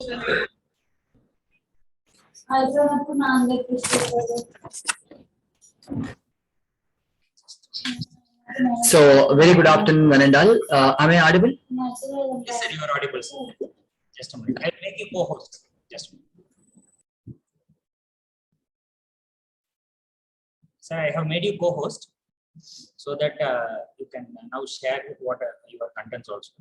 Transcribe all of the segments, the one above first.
So, very good afternoon, one and all. Am I audible? Yes, sir, you are audible, sir. Just a minute. I'll make you co-host. Just a minute. Sir, I have made you co-host so that you can now share what your contents also.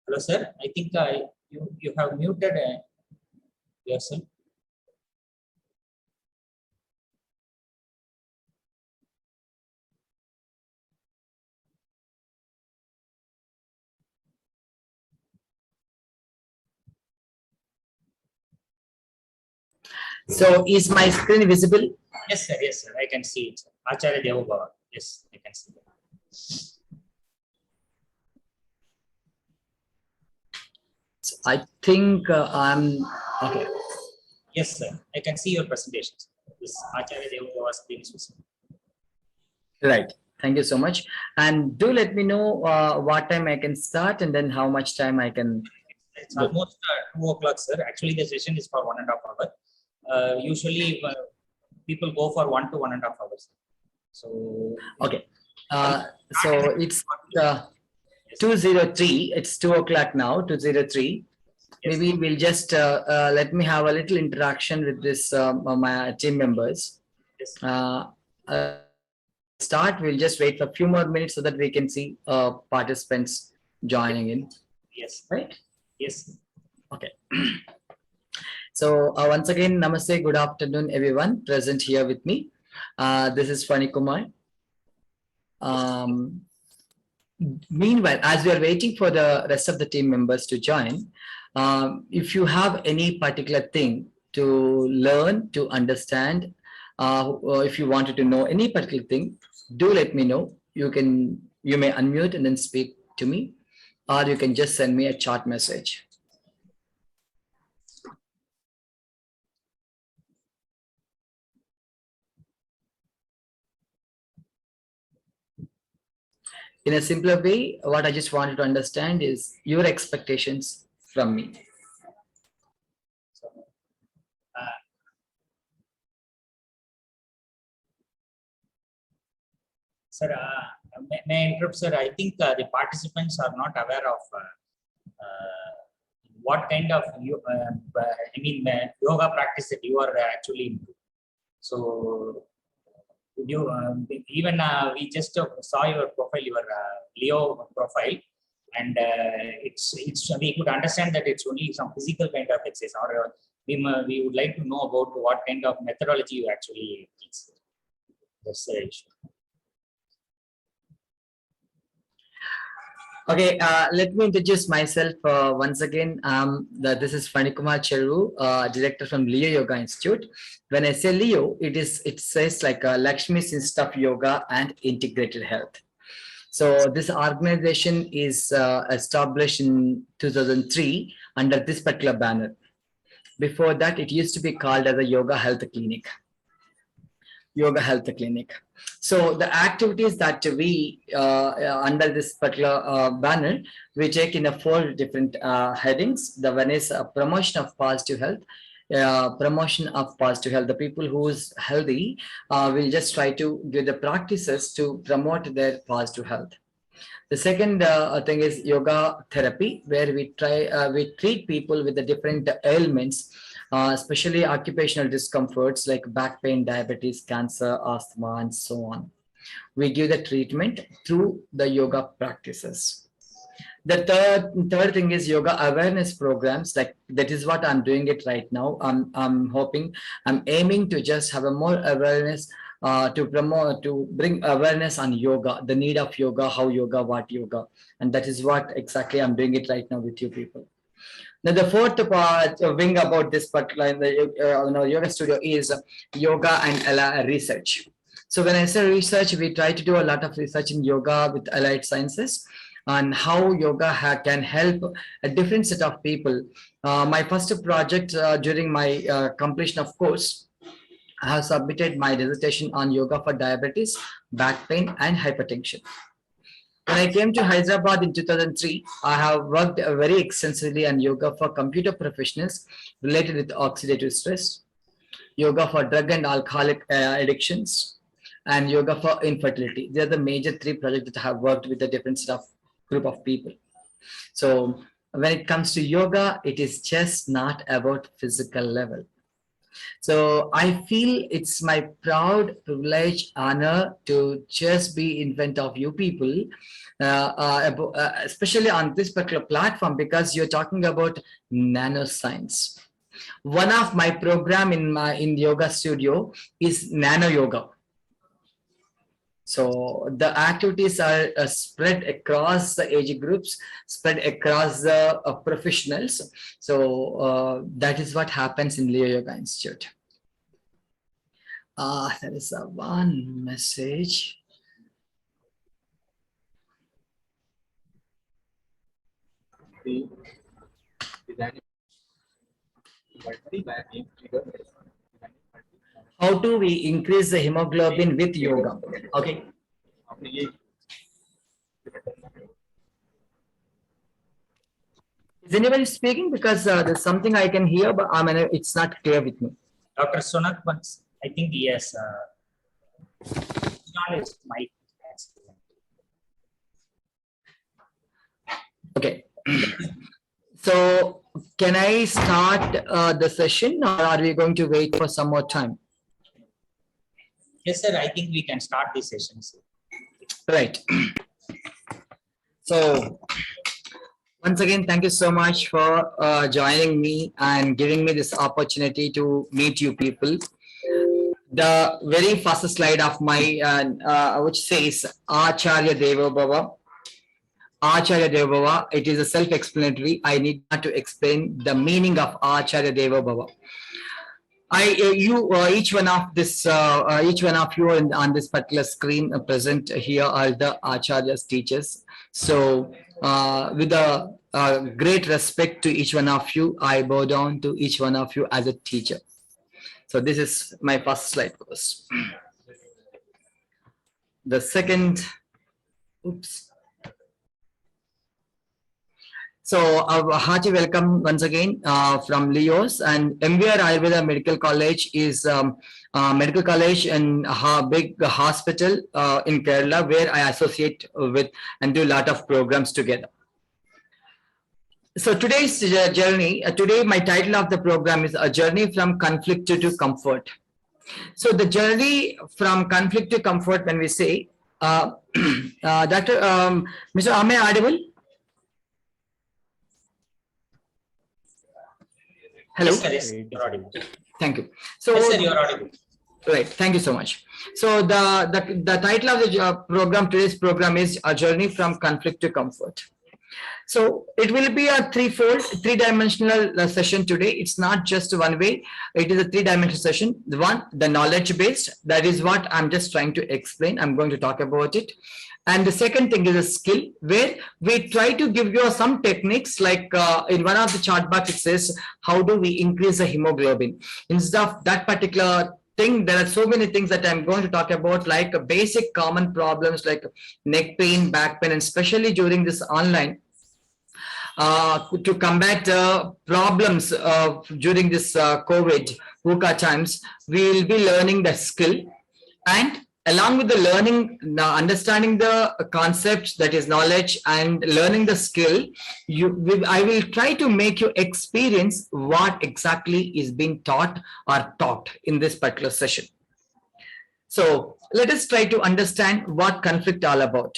Hello, sir. I think you have muted yourself. So, is my screen visible? Yes, sir. Yes, sir. I can see it. Sir. Acharya Devabhava. Yes, I can see it. So I think I'm okay. Yes, sir. I can see your presentations. This Acharya Devabhava screen is visible. Right. Thank you so much. And do let me know what time I can start and then how much time I can. It's almost 2 o'clock, sir. Actually, the session is for 1.5 hours. Usually, people go for 1 to 1.5 hours. So, Okay. So it's 2:03. It's 2 o'clock now. 2:03. Yes. Maybe we'll just let me have a little interaction with this my team members. Yes. Start. We'll just wait for a few more minutes so that we can see participants joining in. Yes. Right. Yes. Okay. So once again, namaste, good afternoon, everyone present here with me. This is Fani Kumar. Meanwhile, as we are waiting for the rest of the team members to join, if you have any particular thing to learn, to understand, or if you wanted to know any particular thing, do let me know. You may unmute and then speak to me, or you can just send me a chat message. In a simpler way, what I just wanted to understand is your expectations from me. So, sir, may I interrupt, sir? I think the participants are not aware of what kind of yoga practice that you are actually into. So, would you even we just saw your profile, your Leo profile, and it's we could understand that it's only some physical kind of exercise, or we would like to know about what kind of methodology you actually teach. That's the issue. Okay, let me introduce myself once again. This is Fani Kumar Cheru, director from Leo Yoga Institute. When I say Leo, it says like Lakshmi's Institute of Yoga and Integrated Health. So this organization is established in 2003 under this particular banner. Before that, it used to be called as a Yoga Health Clinic. Yoga Health Clinic. So the activities that we under this particular banner, we take in 4 different headings. The one is promotion of positive health. Promotion of positive health. The people who's healthy will just try to give the practices to promote their positive health. The second thing is yoga therapy, where we treat people with the different ailments, especially occupational discomforts like back pain, diabetes, cancer, asthma, and so on. We give the treatment through the yoga practices. The third thing is yoga awareness programs. Like that is what I'm doing it right now. I'm aiming to just have a more awareness to bring awareness on yoga, the need of yoga, how yoga, what yoga, and that is what exactly I'm doing it right now with you people. Now the fourth wing about this particular yoga studio is yoga and research. So when I say research, we try to do a lot of research in yoga with allied sciences on how yoga can help a different set of people. My first project during my completion of course, I have submitted my dissertation on yoga for diabetes, back pain, and hypertension. When I came to Hyderabad in 2003, I have worked very extensively on yoga for computer professionals related with oxidative stress, yoga for drug and alcoholic addictions, and yoga for infertility. They are the major three projects that I have worked with a different set of group of people. So when it comes to yoga, it is just not about physical level. So I feel it's my proud privilege, honor to just be in front of you people, especially on this particular platform, because you're talking about nanoscience. One of my program in yoga studio is nano yoga. So the activities are spread across the age groups, spread across the professionals. So that is what happens in Leo Yoga Institute. There is one message. How do we increase the hemoglobin with yoga? Okay. Is anybody speaking? Because there's something I can hear, but I mean, it's not clear with me. Dr. Sonak, once I think yes. Mic. Okay. So can I start the session, or are we going to wait for some more time? Yes, sir. I think we can start the session. Sir. Right. So once again, thank you so much for joining me and giving me this opportunity to meet you people. The very first slide of my, which says Acharya Deva Bhava. Acharya Deva Bhava, it is a self-explanatory. I need not to explain the meaning of Acharya Deva Bhava. Each one of you on this particular screen present here are the Acharyas, teachers. So with a great respect to each one of you, I bow down to each one of you as a teacher. So this is my first slide course. The second, oops. So a hearty welcome once again from Leos, and MVR Ayurveda Medical College is medical college and a big hospital in Kerala where I associate with and do a lot of programs together. So today's journey, today my title of the program is A Journey from Conflict to Comfort. So the journey from conflict to comfort, when we say, Dr. Mr. Ame audible? Hello. Yes, sir, yes, you're audible. Thank you. So, yes, sir, you're audible. Right. Thank you so much. So the title of the program, today's program is A Journey from Conflict to Comfort. So it will be a three-dimensional session today. It's not just one way. It is a three-dimensional session. The knowledge-based, that is what I'm just trying to explain. I'm going to talk about it. And the second thing is a skill, where we try to give you some techniques, like in one of the chart box, it says, how do we increase the hemoglobin? Instead of that particular thing, there are so many things that I'm going to talk about, like basic common problems like neck pain, back pain, and especially during this online, to combat problems during this COVID VUCA times, we will be learning the skill, and along with the learning, understanding the concepts, that is knowledge, and learning the skill, I will try to make you experience what exactly is being taught or taught in this particular session. So let us try to understand what conflict all about.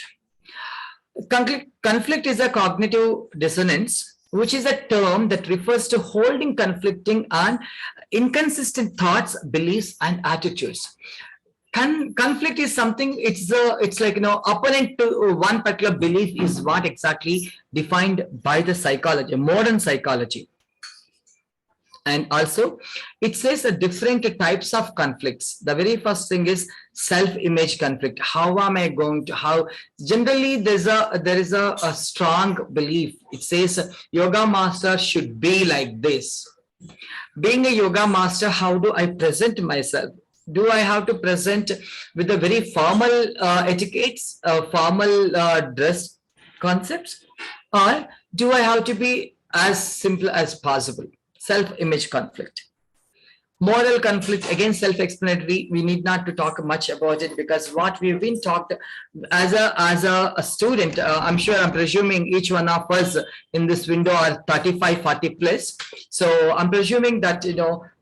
Conflict is a cognitive dissonance, which is a term that refers to holding conflicting and inconsistent thoughts, beliefs, and attitudes. Conflict is something, it's like, opponent to one particular belief is what exactly defined by the psychology, modern psychology. And also it says the different types of conflicts. The very first thing is self-image conflict. How am I going to, how generally there is a strong belief. It says yoga master should be like this. Being a yoga master, how do I present myself? Do I have to present with a very formal etiquettes, formal dress concepts, or do I have to be as simple as possible? Self-image conflict. Moral conflict, again self-explanatory. We need not to talk much about it, because what we've been talked as a student, I'm sure, I'm presuming each one of us in this window are 35, 40 plus. So I'm presuming that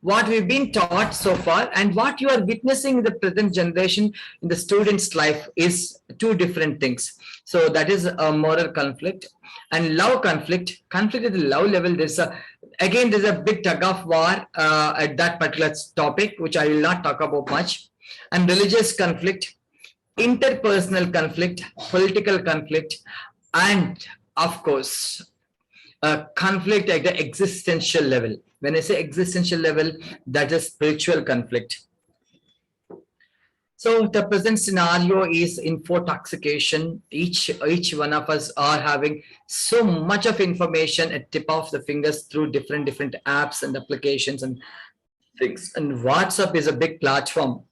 what we've been taught so far and what you are witnessing in the present generation in the student's life is two different things. So that is a moral conflict. And love conflict. Conflict at the love level, there's a big tug of war at that particular topic, which I will not talk about much. And religious conflict, interpersonal conflict, political conflict, and of course conflict at the existential level. When I say existential level, that is spiritual conflict. So the present scenario is infotoxication. Each one of us are having so much of information at tip of the fingers through different apps and applications and things. And WhatsApp is a big platform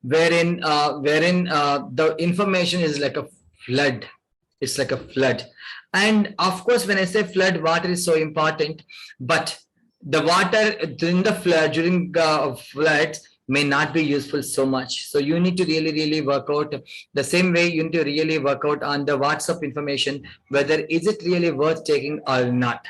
wherein the information is like a flood. It's like a flood. And of course, when I say flood, water is so important, but the water during the flood, during floods, may not be useful so much. So you need to really work out the same way. You need to really work out on the WhatsApp information, whether is it really worth taking or not.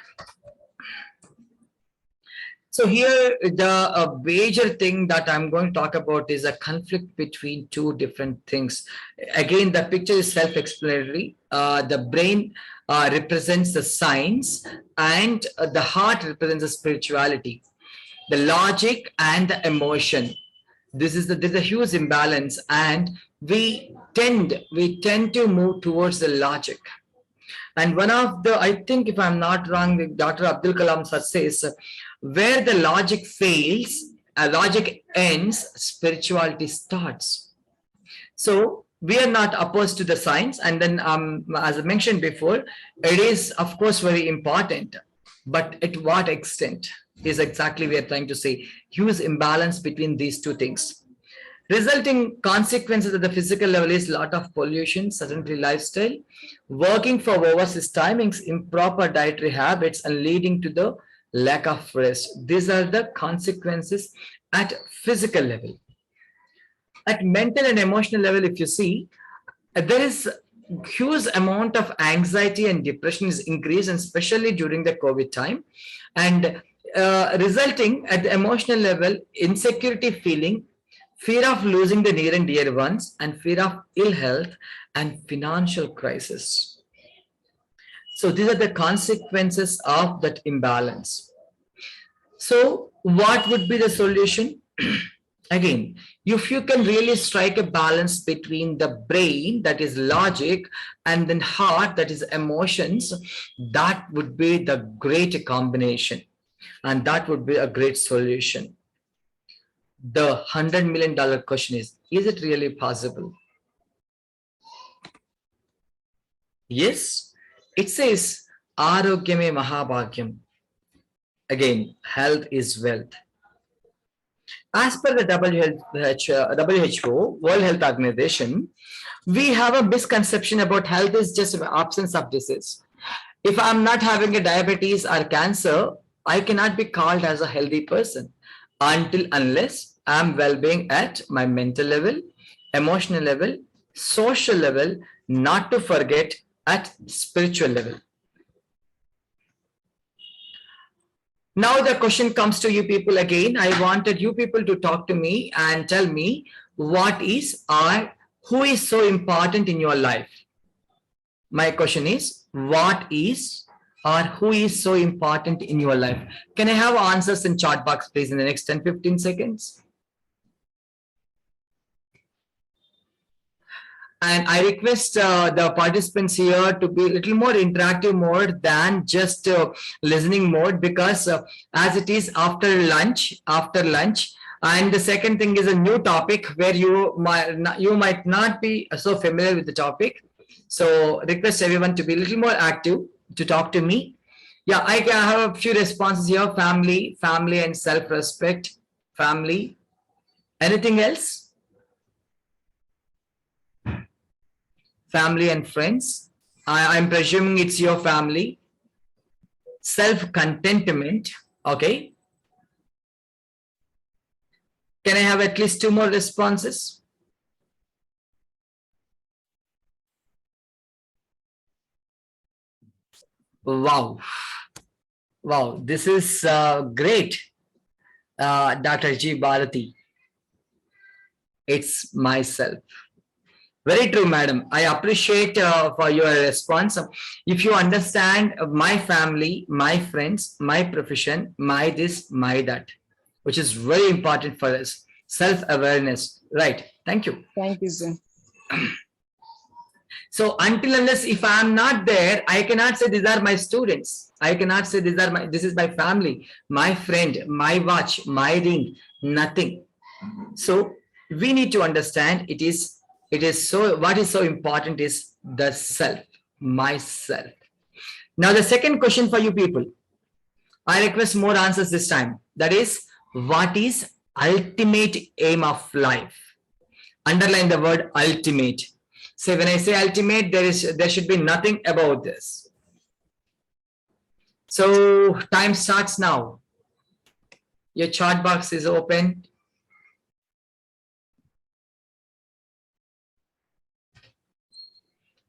So here the major thing that I'm going to talk about is a conflict between two different things. Again, the picture is self-explanatory. The brain represents the science, and the heart represents the spirituality, the logic and the emotion. There's a huge imbalance, and we tend to move towards the logic. And one of the, I think if I'm not wrong, Dr. Abdul Kalam sir says, where the logic fails, logic ends, spirituality starts. So we are not opposed to the science. And then as I mentioned before, it is of course very important, but at what extent is exactly we are trying to say. Huge imbalance between these two things. Resulting consequences at the physical level is a lot of pollution, sedentary lifestyle, working for overseas timings, improper dietary habits, and leading to the lack of rest. These are the consequences at physical level. At mental and emotional level, if you see, there is huge amount of anxiety and depression is increased, and especially during the COVID time, and resulting at the emotional level, insecurity feeling, fear of losing the near and dear ones, and fear of ill health and financial crisis. So these are the consequences of that imbalance. So what would be the solution? Again, if you can really strike a balance between the brain, that is logic, and then heart, that is emotions, that would be the great combination. And that would be a great solution. The $100 million question is it really possible? Yes, it says, Arogyame Mahabhagyam. Again, health is wealth. As per the WHO, World Health Organization, we have a misconception about health is just an absence of disease. If I'm not having a diabetes or cancer, I cannot be called as a healthy person unless I'm well-being at my mental level, emotional level, social level, not to forget at spiritual level. Now the question comes to you people again. I wanted you people to talk to me and tell me what is or who is so important in your life. My question is, what is or who is so important in your life? Can I have answers in chat box, please, in the next 10-15 seconds? And I request the participants here to be a little more interactive mode than just listening mode, because as it is after lunch, and the second thing is a new topic where you might not be so familiar with the topic. So request everyone to be a little more active to talk to me. Yeah, I have a few responses here. Family and self-respect. Family. Anything else? Family and friends. I'm presuming it's your family. Self-contentment. Okay. Can I have at least 2 more responses? Wow. Wow, this is great, Dr. G. Bharati. It's myself. Very true, madam. I appreciate for your response. If you understand my family, my friends, my profession, my this, my that, which is very important for us. Self-awareness. Right. Thank you. Thank you, sir. So until unless if I am not there, I cannot say these are my students. I cannot say this is my family, my friend, my watch, my ring, nothing. So we need to understand it is so, what is so important is the self, myself. Now the second question for you people, I request more answers this time. That is, what is ultimate aim of life? Underline the word ultimate. So when I say ultimate, there should be nothing about this. So time starts now. Your chat box is open.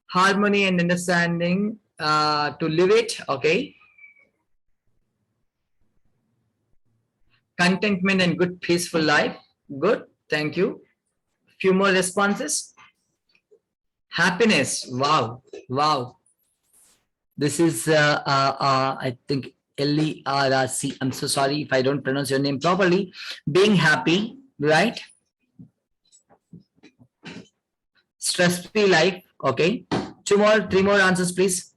Harmony and understanding, to live it. Okay. Contentment and good peaceful life. Good. Thank you. Few more responses. Happiness. Wow. Wow. This is, I think, L-E-R-R-C. I'm so sorry if I don't pronounce your name properly. Being happy, right? Stress-free life. Okay. 2 more, 3 more answers, please.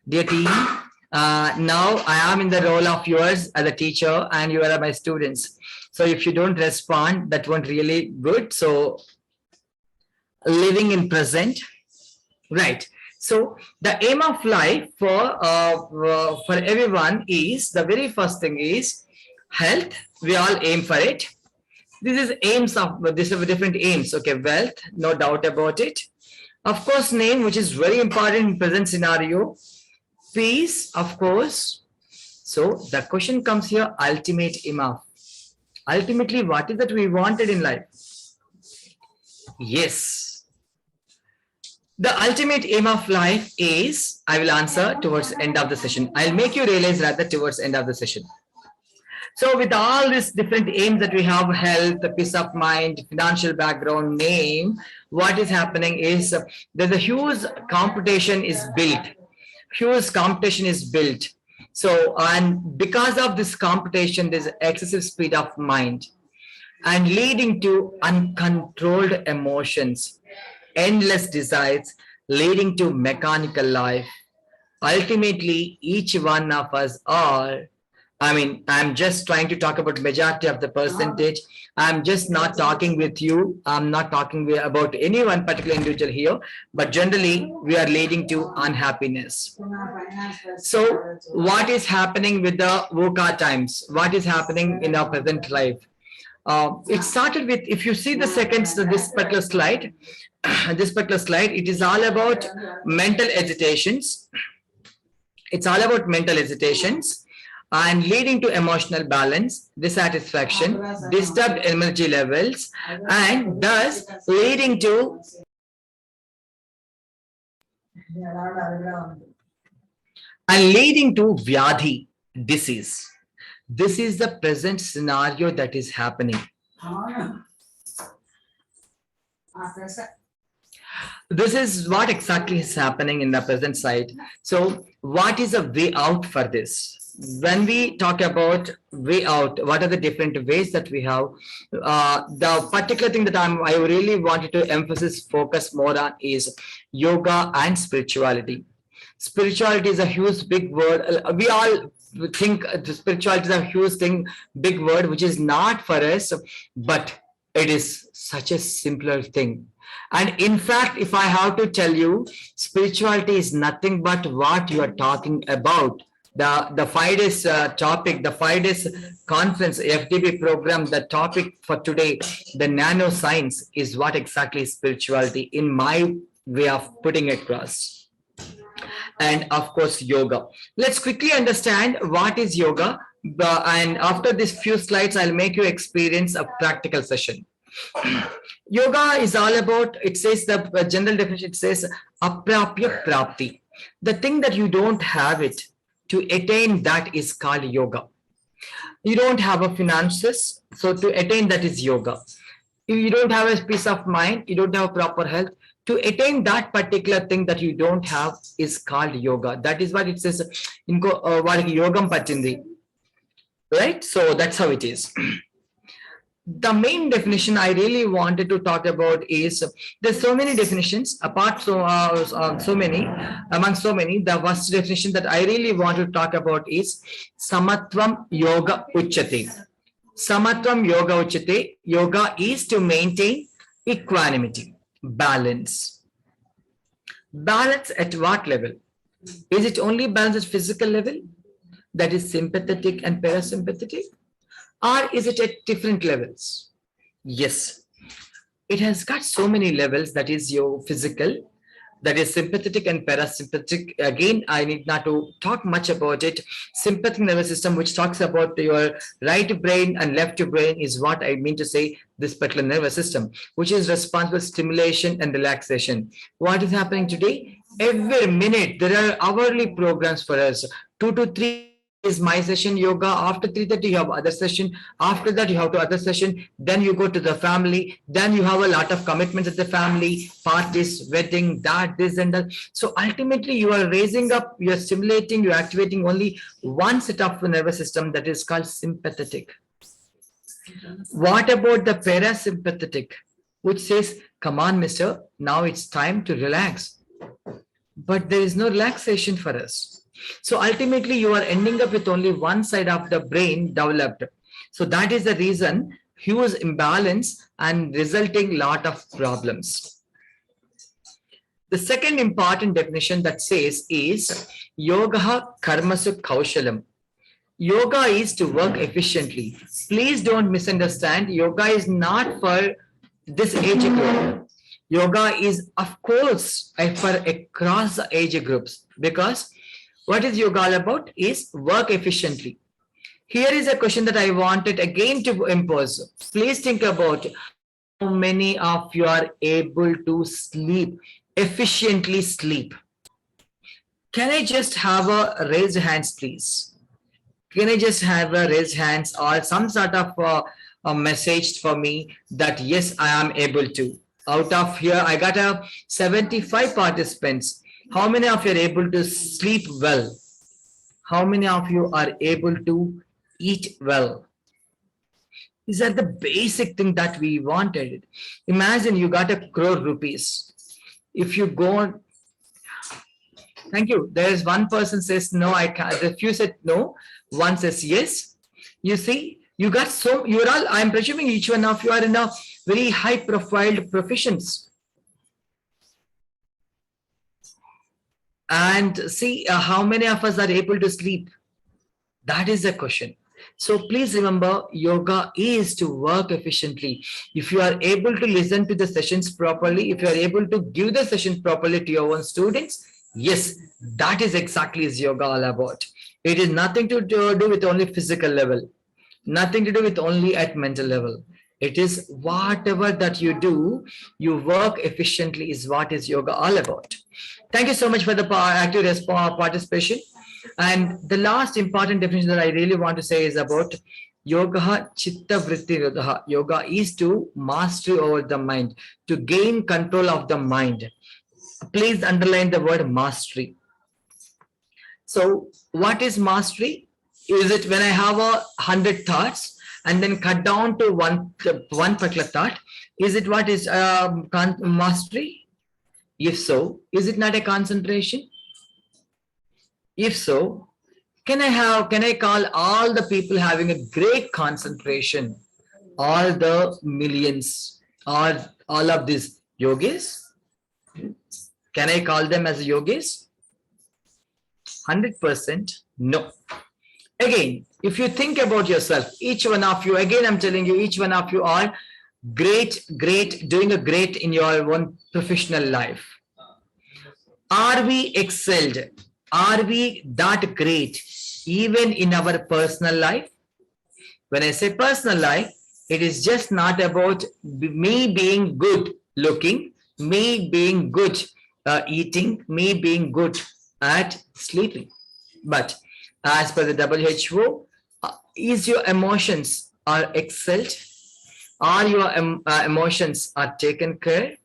Dear team, now I am in the role of yours as a teacher and you are my students. So if you don't respond, that won't really good. So living in present, right? So the aim of life for everyone is, the very first thing is health. We all aim for it. This is aims of, this is different aims. Okay, wealth, no doubt about it. Of course, name, which is very important in present scenario. Peace, of course. So the question comes here, ultimate aim of. Ultimately, what is that we wanted in life? Yes. The ultimate aim of life is, I will answer towards the end of the session. I'll make you realize rather towards the end of the session. So with all these different aims that we have, health, peace of mind, financial background, name, what is happening is there's a huge competition is built. Huge competition is built. So, and because of this competition, there's excessive speed of mind and leading to uncontrolled emotions, endless desires, leading to mechanical life. Ultimately, each one of us are, I mean, I'm just trying to talk about majority of the percentage. I'm just not talking with you. I'm not talking about any one particular individual here, but generally we are leading to unhappiness. So what is happening with the VUCA times? What is happening in our present life? It started with, if you see the seconds, this particular slide, it is all about mental agitations. It's all about mental agitations and leading to emotional balance, dissatisfaction, disturbed energy levels, and thus leading to Vyadhi, disease. This is the present scenario that is happening. This is what exactly is happening in the present side. So what is a way out for this? when we talk about way out, what are the different ways that we have? The particular thing that I really wanted to focus more on is yoga and spirituality. Spirituality is a huge, big word. We all think spirituality is a huge thing, big word, which is not for us, but it is such a simpler thing. And in fact, if I have to tell you, spirituality is nothing but what you are talking about. The 5 days topic, the 5 days conference, FDB program, the topic for today, the nanoscience is what exactly is spirituality in my way of putting it across. And of course, yoga. Let's quickly understand what is yoga. And after these few slides, I'll make you experience a practical session. Yoga is all about, it says the general definition, it says aprapya prapti. The thing that you don't have it, to attain that is called yoga. You don't have a finances, so to attain that is yoga. If you don't have a peace of mind, you don't have proper health, to attain that particular thing that you don't have is called yoga. That is what it says in yogam pachindi, right? So that's how it is. The main definition I really wanted to talk about is, there's so many definitions among so many. The first definition that I really want to talk about is samatvam yoga uchyate. Samatvam yoga uchyate. Yoga is to maintain equanimity, balance. Balance at what level? Is it only balance at physical level, that is sympathetic and parasympathetic? Or is it at different levels? Yes, it has got so many levels. That is your physical, that is sympathetic and parasympathetic. Again, I need not to talk much about it. Sympathetic nervous system, which talks about your right brain and left brain, is what I mean to say, this particular nervous system, which is responsible for stimulation and relaxation. What is happening today? Every minute, there are hourly programs for us, 2 to 3 is my session yoga. After 3:30 you have other session, after that you have to other session, then you go to the family, then you have a lot of commitments at the family, parties, wedding, that, this and that. So ultimately you are raising up, you are stimulating, you are activating only one set of nervous system, that is called sympathetic. What about the parasympathetic, which says, come on mister, now it's time to relax, but there is no relaxation for us. So ultimately you are ending up with only one side of the brain developed. So that is the reason huge imbalance and resulting lot of problems. The second important definition that says is yoga karmasu kaushalam. Yoga is to work efficiently. Please don't misunderstand. Yoga is not for this age group. Yoga is, of course, for across the age groups, because what is yoga all about is work efficiently. Here is a question that I wanted again to impose. Please think about how many of you are able to sleep, efficiently sleep. Can I just have a raised hands, please? Can I just have a raised hands or some sort of a message for me that yes, I am able to. Out of here, I got a 75 participants. How many of you are able to sleep well? How many of you are able to eat well? These are the basic thing that we wanted. Imagine you got 1 crore rupees. If you go on, thank you. There is one person says no, I can't. A few said no, one says yes. You see, you got so, you're all, I'm presuming each one of you are in a very high profile professions. And see how many of us are able to sleep. That is the question. So please remember, yoga is to work efficiently. If you are able to listen to the sessions properly, if you are able to give the session properly to your own students, yes, that is exactly is yoga all about. It is nothing to do with only physical level, nothing to do with only at mental level. It is whatever that you do, you work efficiently is what is yoga all about. Thank you so much for the active participation. And the last important definition that I really want to say is about yoga chitta vritti nirodha. Yoga is to mastery over the mind, to gain control of the mind. Please underline the word mastery. So what is mastery? Is it when I have 100 thoughts and then cut down to one particular thought? Is it what is mastery? If so, is it not a concentration? If so, can I call all the people having a great concentration, all the millions, or all of these yogis? Can I call them as yogis? 100% no. Again, if you think about yourself, each one of you, again, I'm telling you, each one of you are great, doing a great in your own professional life. Are we excelled? Are we that great even in our personal life? When I say personal life, it is just not about me being good looking, me being good eating, me being good at sleeping. But as per the WHO, is your emotions are excelled? Are your emotions are taken care?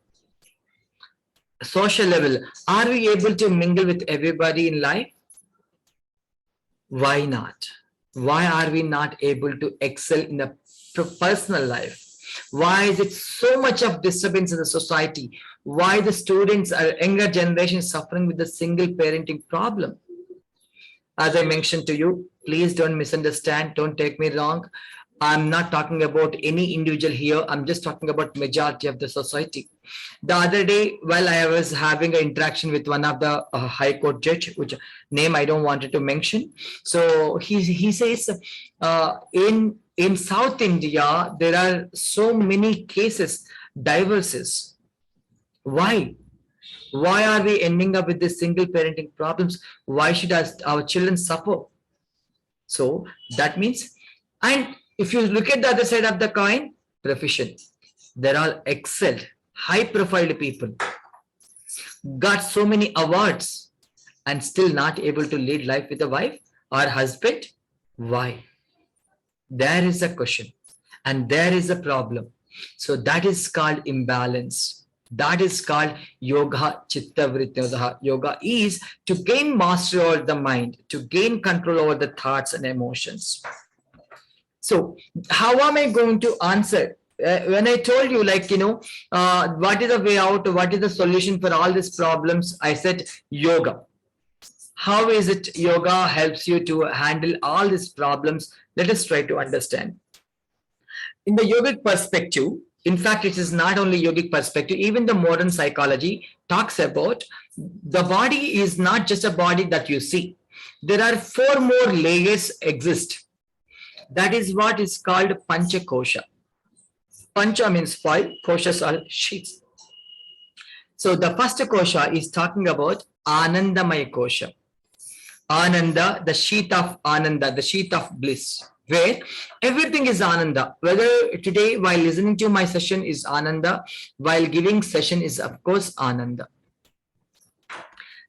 Social level, are we able to mingle with everybody in life? Why not? Why are we not able to excel in the personal life? Why is it so much of disturbance in the society? Why the students are younger generation suffering with the single parenting problem? As I mentioned to you, please don't misunderstand, don't take me wrong. I'm not talking about any individual here. I'm just talking about majority of the society. The other day, while I was having an interaction with one of the High Court judge, which name I don't wanted to mention. So he says, in South India, there are so many cases, divorces. Why? Why are we ending up with this single parenting problems? Why should our children suffer? So that means, and if you look at the other side of the coin, profession, there are excelled, high profile people, got so many awards and still not able to lead life with a wife or husband. Why? There is a question and there is a problem. So that is called imbalance. That is called yoga chitta vritti. Yoga is to gain mastery over the mind, to gain control over the thoughts and emotions. So how am I going to answer? When I told you, like, what is the way out? What is the solution for all these problems? I said yoga. How is it yoga helps you to handle all these problems? Let us try to understand. In the yogic perspective, in fact, it is not only yogic perspective, even the modern psychology talks about the body is not just a body that you see. There are 4 more layers exist. That is what is called Pancha Kosha. Pancha means 5, koshas are sheets. So the first kosha is talking about Anandamaya Kosha. Ananda, the sheet of Ananda, the sheet of bliss, where everything is Ananda. Whether today while listening to my session is Ananda, while giving session is of course Ananda.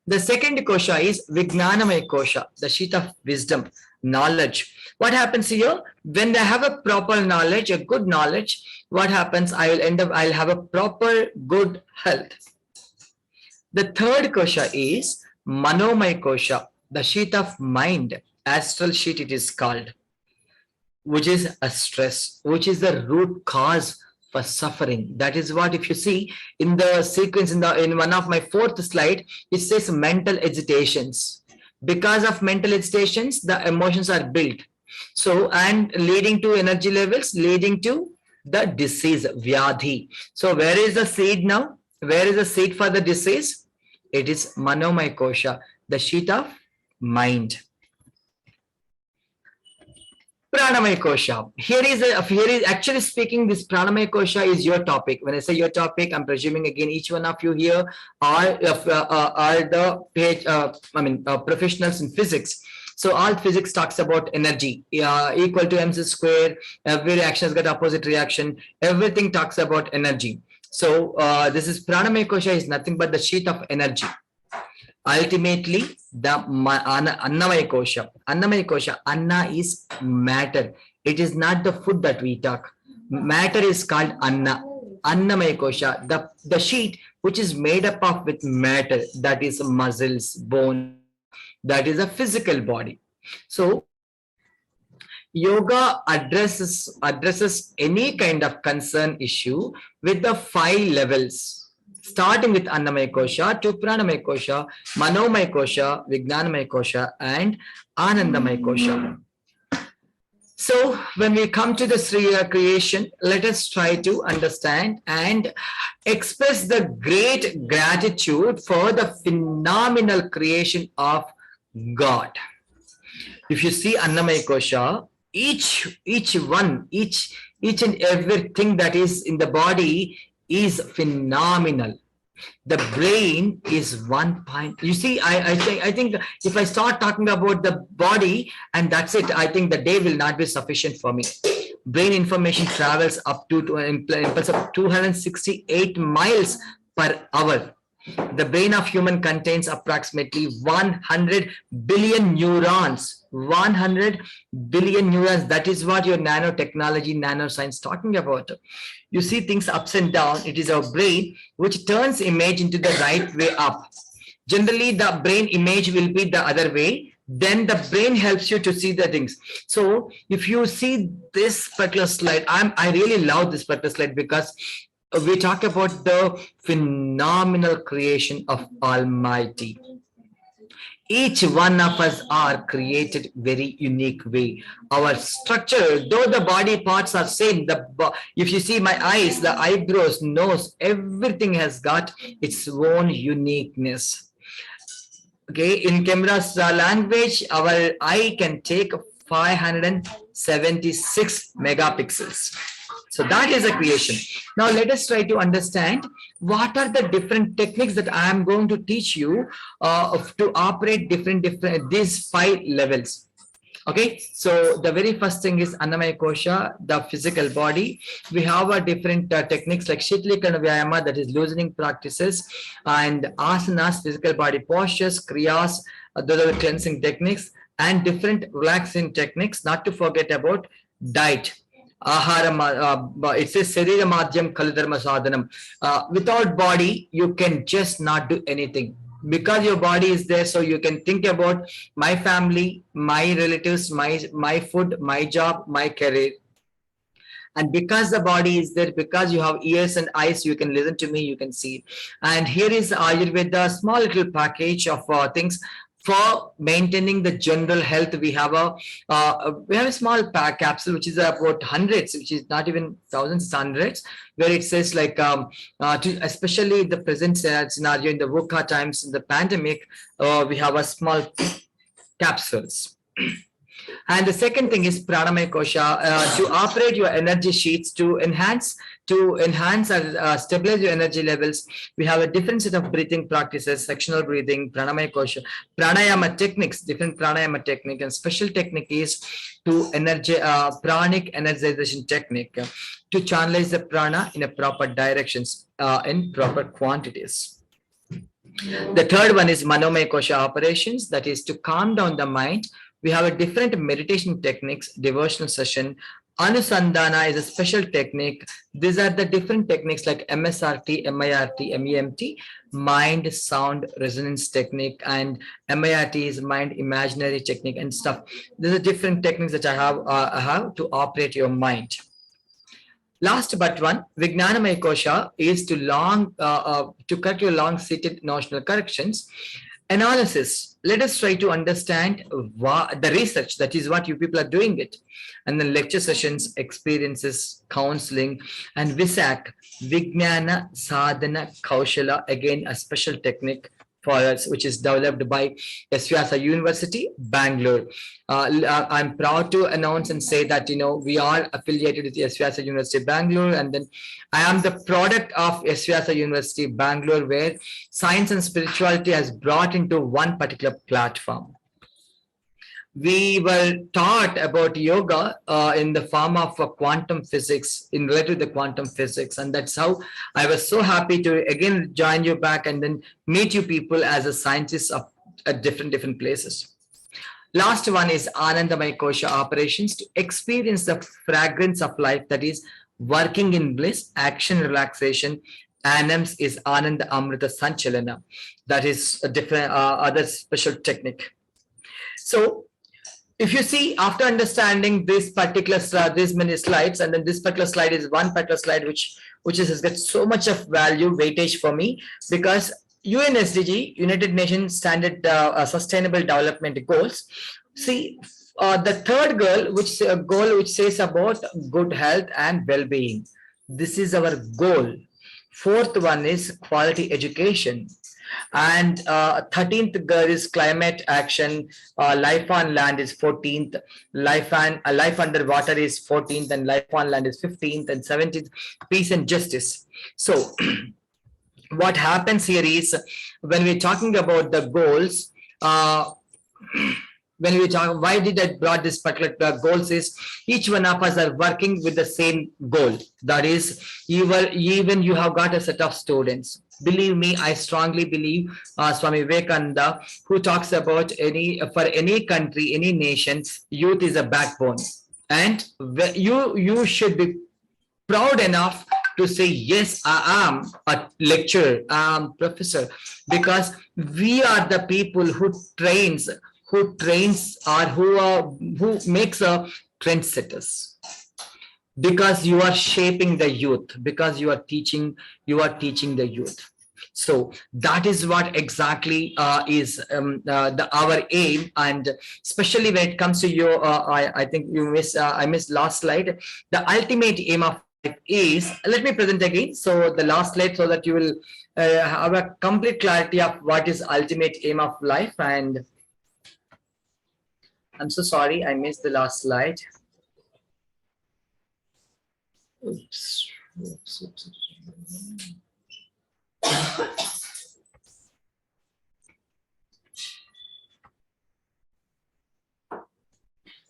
The second kosha is Vijnanamaya Kosha, the sheet of wisdom, knowledge. What happens here? When they have a proper knowledge, a good knowledge, what happens? I'll have a proper good health. The third kosha is Manomaya Kosha, the sheet of mind, astral sheet it is called, which is a stress, which is the root cause for suffering. That is what, if you see in the sequence in one of my 4th slide, it says mental agitations. Because of mental agitations, the emotions are built. So, and leading to energy levels, leading to the disease, Vyadhi. So where is the seed now? Where is the seed for the disease? It is Manomaya Kosha, the sheet of mind. Pranamaya Kosha. Here is actually speaking, this Pranamaya Kosha is your topic. When I say your topic, I'm presuming again each one of you here are the professionals in physics. So all physics talks about energy, equal to mc square. Every reaction has got opposite reaction. Everything talks about energy. So this is Pranamaya Kosha is nothing but the sheet of energy. Ultimately, the Annamaya Kosha. Annamaya Kosha, Anna is matter. It is not the food that we talk. Matter is called Anna. Annamaya Kosha, the sheet which is made up of with matter, that is muscles, bone, that is a physical body. So yoga addresses any kind of concern issue with the 5 levels, starting with Annamaya Kosha to Pranamaya Kosha, Manomaya Kosha, Vijnanamaya Kosha, and Anandamaya Kosha. So when we come to the Sriya creation, let us try to understand and express the great gratitude for the phenomenal creation of God. If you see Annamaya Kosha, each and everything that is in the body is phenomenal. The brain is one point. You see, I think if I start talking about the body and that's it, I think the day will not be sufficient for me. Brain information travels up to an impulse of 268 miles per hour. The brain of human contains approximately 100 billion neurons. 100 billion neurons. That is what your nanotechnology, nanoscience talking about. You see things ups and down. It is our brain which turns image into the right way up. Generally, the brain image will be the other way. Then the brain helps you to see the things. So if you see this particular slide, I really love this particular slide because we talk about the phenomenal creation of Almighty. Each one of us are created very unique way. Our structure, though the body parts are same, if you see my eyes, the eyebrows, nose, everything has got its own uniqueness. Okay, in camera's language, our eye can take 576 megapixels. So that is a creation. Now let us try to understand what are the different techniques that I am going to teach you to operate different these 5 levels. Okay, so the very first thing is Annamaya Kosha, the physical body. We have a different techniques like Shitlikana Vyayama, that is loosening practices, and asanas, physical body postures, kriyas, those are the cleansing techniques, and different relaxing techniques, not to forget about diet. It says Sarira Madhyam Kaludharma Sadhanam. Without body, you can just not do anything. Because your body is there, so you can think about my family, my relatives, my food, my job, my career. And because the body is there, because you have ears and eyes, you can listen to me, you can see. And here is Ayurveda, small little package of things for maintaining the general health. We have a small pack capsule which is about hundreds, which is not even thousands, hundreds, where it says like especially the present scenario in the VUCA times, in the pandemic, we have a small capsules. And the second thing is Pranamaya Kosha, to operate your energy sheets, to enhance and stabilize your energy levels. We have a different set of breathing practices, sectional breathing, Pranamaya Kosha, pranayama techniques, different pranayama technique, and special technique is to pranic energization technique, to channelize the prana in a proper directions, in proper quantities. The third one is Manomaya Kosha operations, that is to calm down the mind. We have a different meditation techniques, devotional session. Anusandhana is a special technique. These are the different techniques like MSRT, MIRT, MEMT, mind, sound, resonance technique, and MIRT is mind imaginary technique and stuff. These are different techniques that I have to operate your mind. Last but one, Vijnanamaya Kosha is to correct your long-seated notional corrections. Analysis. Let us try to understand the research, that is what you people are doing it. And then lecture sessions, experiences, counseling, and VISAC, Vijnana Sadhana Kaushala, again a special technique for us, which is developed by S. Vyasa University, Bangalore. I'm proud to announce and say that, we are affiliated with S. Vyasa University, Bangalore, and then I am the product of S. Vyasa University, Bangalore, where science and spirituality has brought into one particular platform. We were taught about yoga in the form of quantum physics, in related to the quantum physics. And that's how I was so happy to again join you back and then meet you people as a scientist of different places. Last one is Anandamaya Kosha operations, to experience the fragrance of life, that is working in bliss, action, relaxation. ANAMS is Ananda Amrita Sanchalana. That is a different other special technique. So if you see, after understanding this particular these many slides, and then this particular slide is one particular slide which has got so much of value weightage for me, because UNSDG, United Nations Standard Sustainable Development Goals. See, the third goal which says about good health and well-being. This is our goal. Fourth one is quality education. And 13th girl is climate action. Life on land is 14th. Life underwater is 14th, and life on land is 15th, and 17th peace and justice. So what happens here is, when we're talking about the goals, when we talk, why did I brought this particular goals is, each one of us are working with the same goal. That is, even you have got a set of students. Believe me, I strongly believe Swami Vivekananda, who talks about for any country, any nation, youth is a backbone. And you should be proud enough to say, yes, I am a lecturer, I am professor, because we are the people who trains or who makes a trendsetters, because you are shaping the youth, because you are teaching the youth. So that is what exactly is our aim. And especially when it comes to your I think I missed last slide. The ultimate aim of life is, let me present again, so the last slide, so that you will have a complete clarity of what is ultimate aim of life. And I'm so sorry, I missed the last slide. Oops.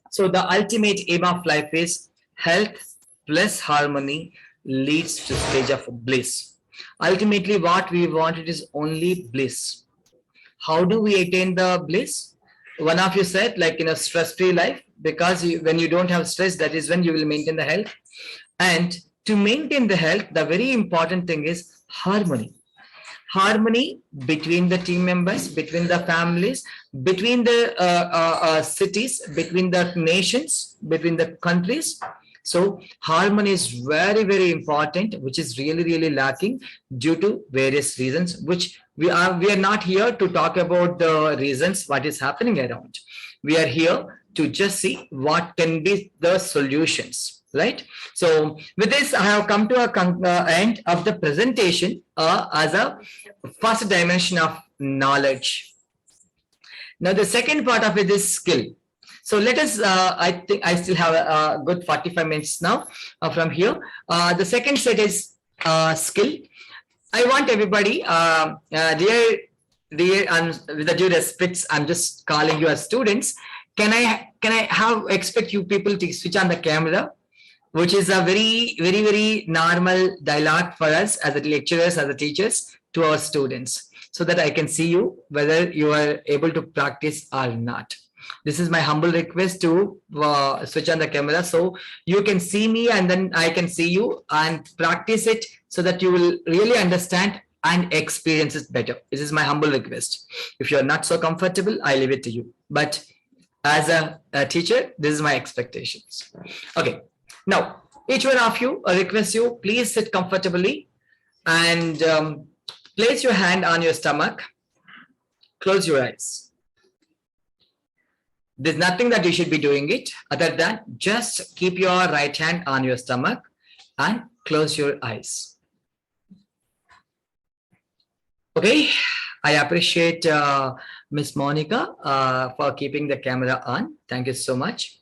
So the ultimate aim of life is health plus harmony leads to stage of bliss. Ultimately, what we wanted is only bliss. How do we attain the bliss? One of you said, like in a stress-free life, because when you don't have stress, that is when you will maintain the health. And to maintain the health, the very important thing is harmony. Harmony between the team members, between the families, between the cities, between the nations, between the countries. So harmony is very, very important, which is really, really lacking due to various reasons, which we are not here to talk about the reasons what is happening around. We are here to just see what can be the solutions, right? So with this, I have come to a end of the presentation as a first dimension of knowledge. Now the second part of it is skill. So let us, I think I still have a good 45 minutes now from here. The second set is skill. I want everybody, dear, and with the due respects, I'm just calling you as students. Can I expect you people to switch on the camera, which is a very, very, very normal dialogue for us as the lecturers, as the teachers, to our students, so that I can see you whether you are able to practice or not. This is my humble request to switch on the camera, so you can see me and then I can see you, and practice it so that you will really understand and experience it better. This is my humble request. If you're not so comfortable, I leave it to you. But as a teacher, this is my expectations. Okay. Now, each one of you, I request you, please sit comfortably and place your hand on your stomach. Close your eyes. There's nothing that you should be doing it other than just keep your right hand on your stomach and close your eyes. Okay, I appreciate Miss Monica for keeping the camera on. Thank you so much.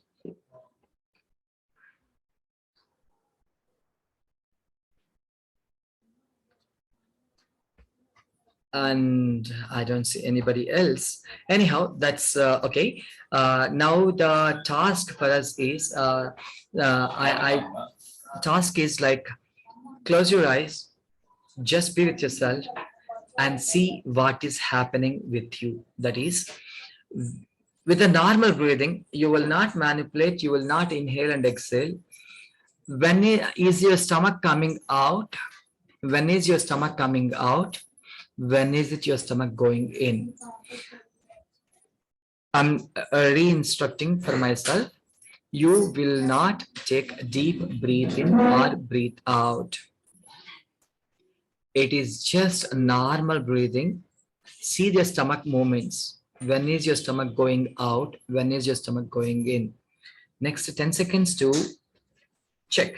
And I don't see anybody else. Anyhow, that's okay. Now the task for us is, task is like, close your eyes, just be with yourself and see what is happening with you. That is, with a normal breathing, you will not manipulate, you will not inhale and exhale. When is your stomach coming out? When is your stomach coming out? When is it your stomach going in? I'm re-instructing for myself. You will not take a deep breath in or breathe out. It is just normal breathing. See the stomach movements. When is your stomach going out? When is your stomach going in? Next 10 seconds to check.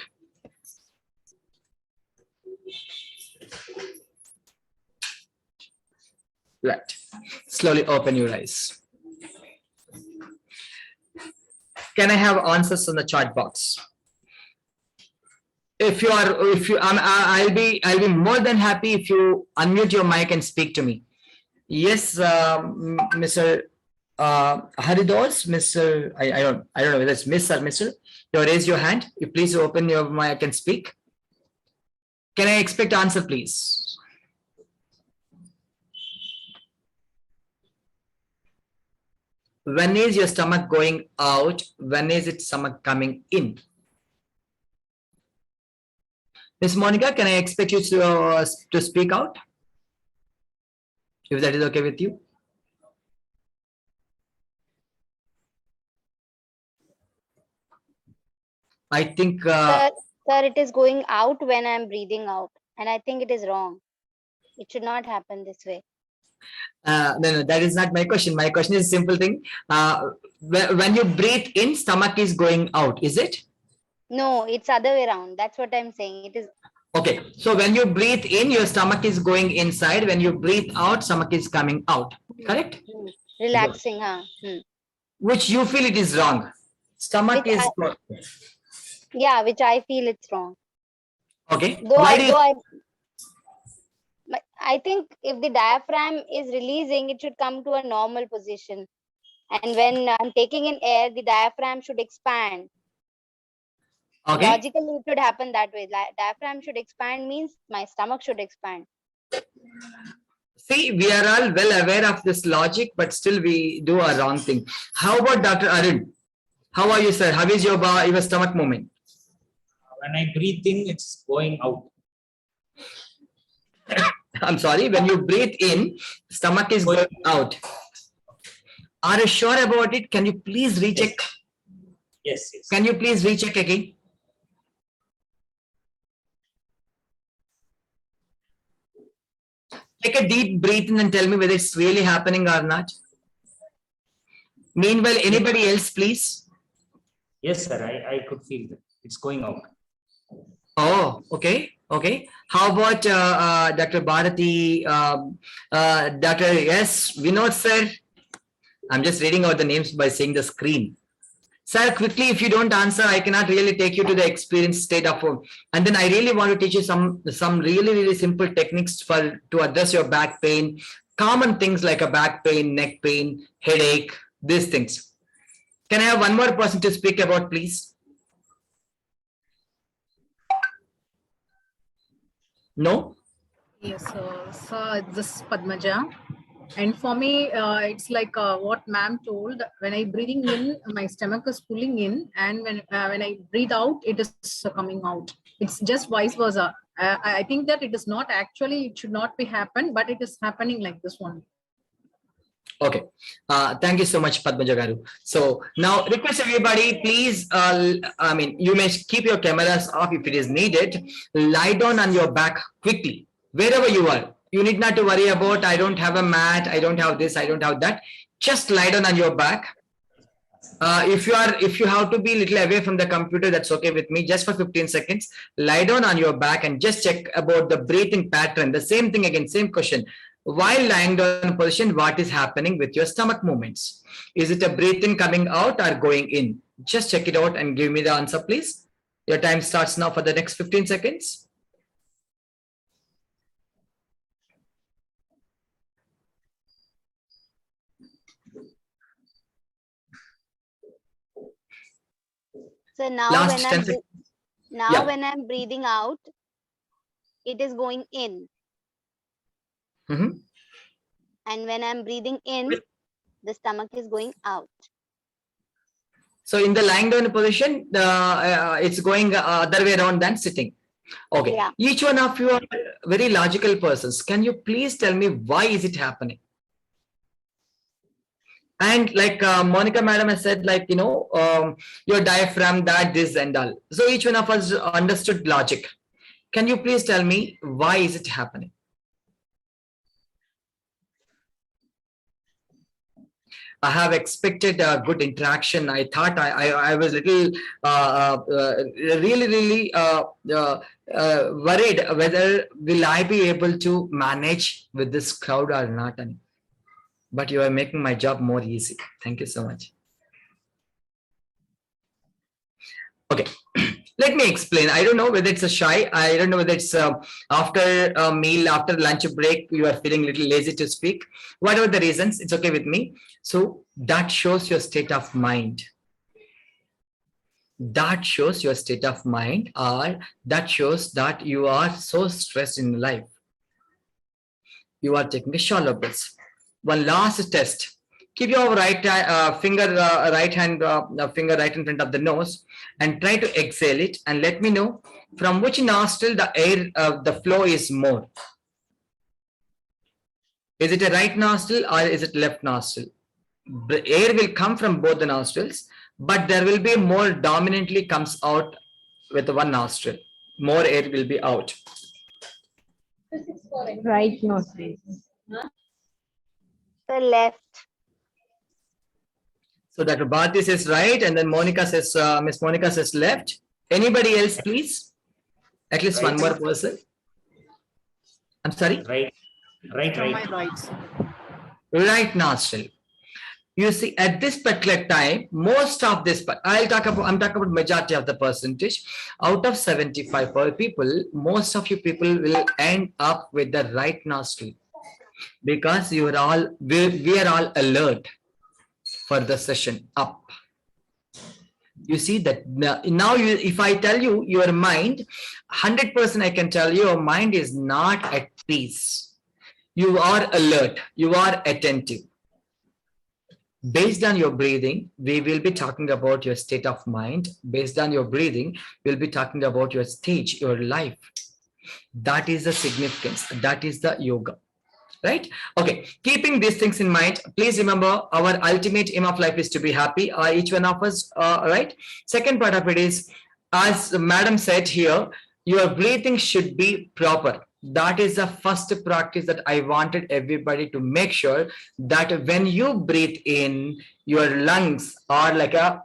Right. Slowly open your eyes. Can I have answers in the chat box? If I'll be more than happy if you unmute your mic and speak to me. Yes, Mr. Haridos, Mr. I don't know whether it's Miss or Mr. You raise your hand. You please open your mic and speak. Can I expect answer, please? When is your stomach going out? When is its stomach coming in? Miss Monica, can I expect you to speak out? If that is okay with you. I think. Sir, it is going out when I'm breathing out, and I think it is wrong. It should not happen this way. No, that is not my question. My question is a simple thing. When you breathe in, stomach is going out, is it? No, it's other way around. That's what I'm saying. It is. Okay, so when you breathe in, your stomach is going inside. When you breathe out, stomach is coming out. Correct? Relaxing, huh? Which you feel it is wrong. Stomach which is. which I feel it's wrong. Okay. I think if the diaphragm is releasing, it should come to a normal position. And when I'm taking in air, the diaphragm should expand. Okay. Logically, it should happen that way. Diaphragm should expand means my stomach should expand. See, we are all well aware of this logic, but still we do a wrong thing. How about Dr. Arun? How are you, sir? How is your stomach movement? When I breathe in, it's going out. I'm sorry, when you breathe in, stomach is going out. Are you sure about it? Can you please recheck? Yes. Can you please recheck again? Take a deep breath in and tell me whether it's really happening or not. Meanwhile, anybody else, please? Yes, sir. I could feel that. It's going out. Oh, okay. Okay. How about Dr. Bharati, Dr. S. Vinod, sir? I'm just reading out the names by saying the screen. Sir, quickly, if you don't answer, I cannot really take you to the experienced state of home. And then I really want to teach you some really simple techniques to address your back pain, common things like a back pain, neck pain, headache, these things. Can I have one more person to speak about, please? No? Yes, so this is Padmaja. And for me, it's like what ma'am told. When I breathing in, my stomach is pulling in, and when I breathe out, it is coming out. It's just vice versa. I think that it is not actually, it should not be happen, but it is happening like this one. Okay. Thank you so much, Padmaja Garu. So now request everybody, please, you may keep your cameras off if it is needed. Lie down on your back quickly, wherever you are. You need not to worry about, I don't have a mat, I don't have this, I don't have that. Just lie down on your back. If you have to be a little away from the computer, that's okay with me. Just for 15 seconds, lie down on your back and just check about the breathing pattern. The same thing again, same question. While lying down in position, what is happening with your stomach movements? Is it a breathing coming out or going in? Just check it out and give me the answer, please. Your time starts now for the next 15 seconds. So now when I'm breathing out, it is going in. Mm-hmm. And when I'm breathing in, the stomach is going out. So in the lying down position, it's going other way around than sitting. Okay. Yeah. Each one of you are very logical persons. Can you please tell me why is it happening? And like Monica madam has said, like, your diaphragm, that, this and all. So each one of us understood logic. Can you please tell me why is it happening? I have expected a good interaction. I thought I was little really worried whether will I be able to manage with this crowd or not. But you are making my job more easy. Thank you so much. Okay, let me explain. I don't know whether it's a shy. I don't know whether it's after a meal, after lunch break, you are feeling a little lazy to speak. Whatever the reasons, it's okay with me. So that shows your state of mind. That shows your state of mind, or that shows that you are so stressed in life. You are taking a shallow breath. One last test. Keep your right finger right hand finger right in front of the nose and try to exhale it, and let me know from which nostril the air the flow is more. Is it a right nostril or is it left nostril? The air will come from both the nostrils, but there will be more dominantly comes out with one nostril. More air will be out. Right nostril. The left. So Dr. Bharti says right, and then Monica says, Miss Monica says left. Anybody else, please? At least Right. one more person. I'm sorry? Right. From my right. Right nostril. You see, at this particular time, most of this, I'm talking about majority of the percentage. Out of 75 people, most of you people will end up with the right nostril, because we are all alert for the session up. You see that now if I tell you your mind, 100% I can tell you your mind is not at peace. You are alert, you are attentive. Based on your breathing, we will be talking about your state of mind. Based on your breathing, we'll be talking about your stage, your life. That is the significance. That is the yoga. Right? Okay. Keeping these things in mind, please remember our ultimate aim of life is to be happy. Each one of us, right? Second part of it is, as Madam said here, your breathing should be proper. That is the first practice that I wanted everybody to make sure that when you breathe in, your lungs are like a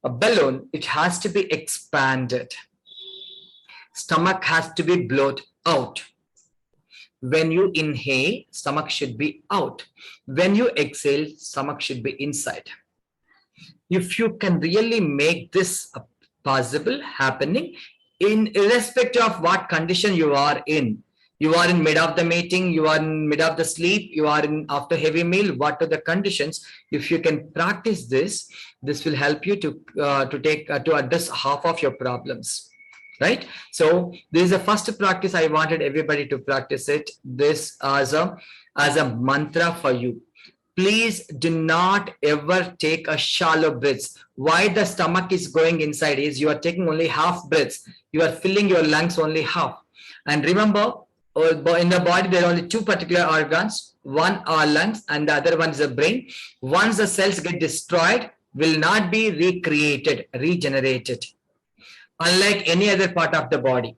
balloon. It has to be expanded. Stomach has to be blown out. When you inhale, stomach should be out. When you exhale, stomach should be inside. If you can really make this possible happening, irrespective of what condition you are in mid of the meeting, you are in mid of the sleep, you are in after heavy meal, what are the conditions? If you can practice this, this will help you to address half of your problems. Right? So this is the first practice. I wanted everybody to practice it. This as a mantra for you. Please do not ever take a shallow breaths. Why the stomach is going inside is you are taking only half breaths. You are filling your lungs only half. And remember, in the body there are only two particular organs. One are lungs and the other one is the brain. Once the cells get destroyed, will not be recreated, regenerated, unlike any other part of the body.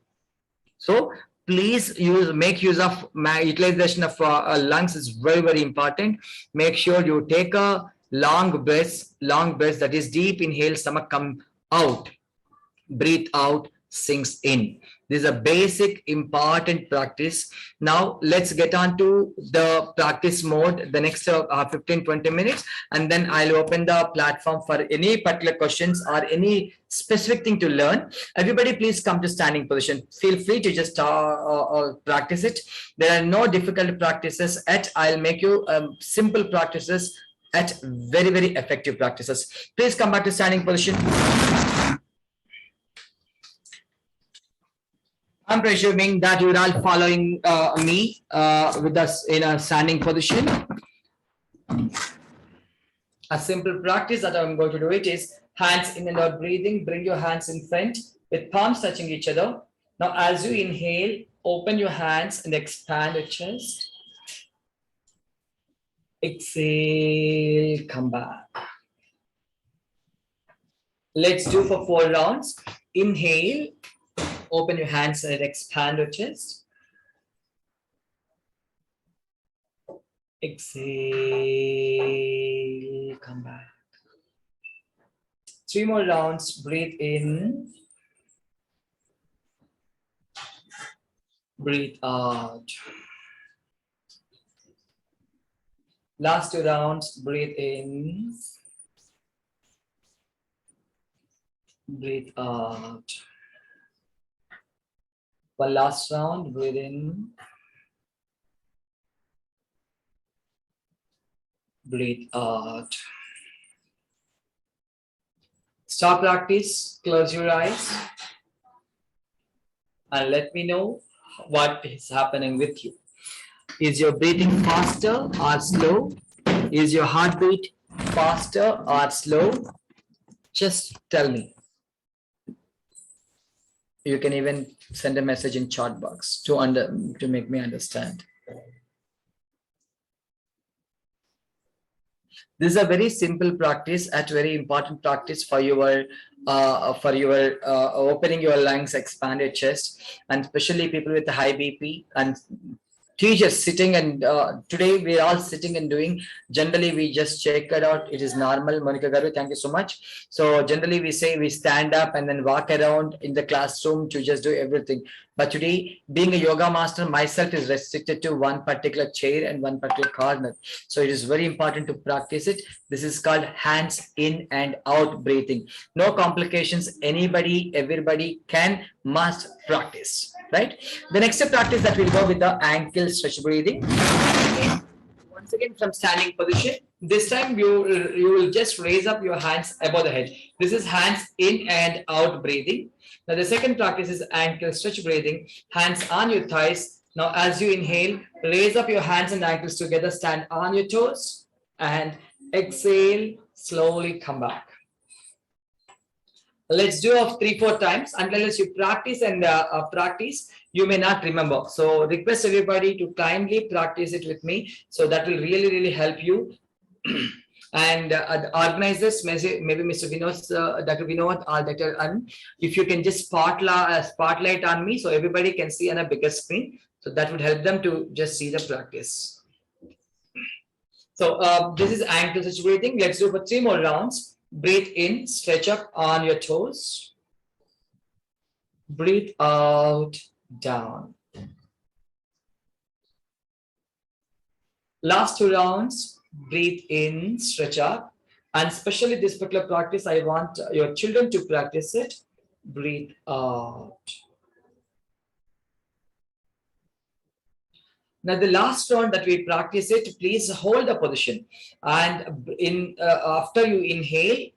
So please make use of utilization of lungs is very, very important. Make sure you take a long breath, that is deep inhale, stomach come out, breathe out, sinks in. This is a basic important practice. Now let's get on to the practice mode, the next 15-20 minutes, and then I'll open the platform for any particular questions or any specific thing to learn. Everybody please come to standing position. Feel free to just practice it. There are no difficult practices at. I'll make you simple practices at very, very effective practices. Please come back to standing position. I'm presuming that you're all following me with us in a standing position. A simple practice that I'm going to do it is hands in and out breathing. Bring your hands in front with palms touching each other. Now, as you inhale, open your hands and expand your chest. Exhale, come back. Let's do for 4 rounds. Inhale, open your hands and expand your chest. Exhale, come back. 3 more rounds. Breathe in. Breathe out. Last 2 rounds. Breathe in. Breathe out. One last round. Breathe in. Breathe out. Stop practice. Close your eyes. And let me know what is happening with you. Is your breathing faster or slow? Is your heartbeat faster or slow? Just tell me. You can even send a message in chat box to make me understand. This is a very simple practice, a very important practice for your opening your lungs, expand your chest, and especially people with high BP and teachers sitting and today we are all sitting and doing. Generally we just check it out, it is normal. Monica Garu, thank you so much. So generally we say we stand up and then walk around in the classroom to just do everything, but today being a yoga master myself is restricted to one particular chair and one particular corner, so it is very important to practice it. This is called hands in and out breathing. No complications, anybody, everybody must practice, right? The next practice that we'll go with the ankle stretch breathing. Once again from standing position. This time you will just raise up your hands above the head. This is hands in and out breathing. Now the second practice is ankle stretch breathing. Hands on your thighs. Now as you inhale, raise up your hands and ankles together, stand on your toes, and exhale, slowly come back. Let's do it 3-4 times. Unless you practice and practice, you may not remember. So request everybody to kindly practice it with me. So that will really help you. And organizers, maybe Mr. Vinod, Dr. Vinod or Dr. An, if you can just spotlight on me so everybody can see on a bigger screen. So that would help them to just see the practice. So this is ankle stretch breathing. Let's do for 3 more rounds. Breathe in, stretch up on your toes. Breathe out, down. Last 2 rounds. Breathe in, stretch up. And especially this particular practice, I want your children to practice it. Breathe out. Now the last round that we practice it, please hold the position. And after you inhale,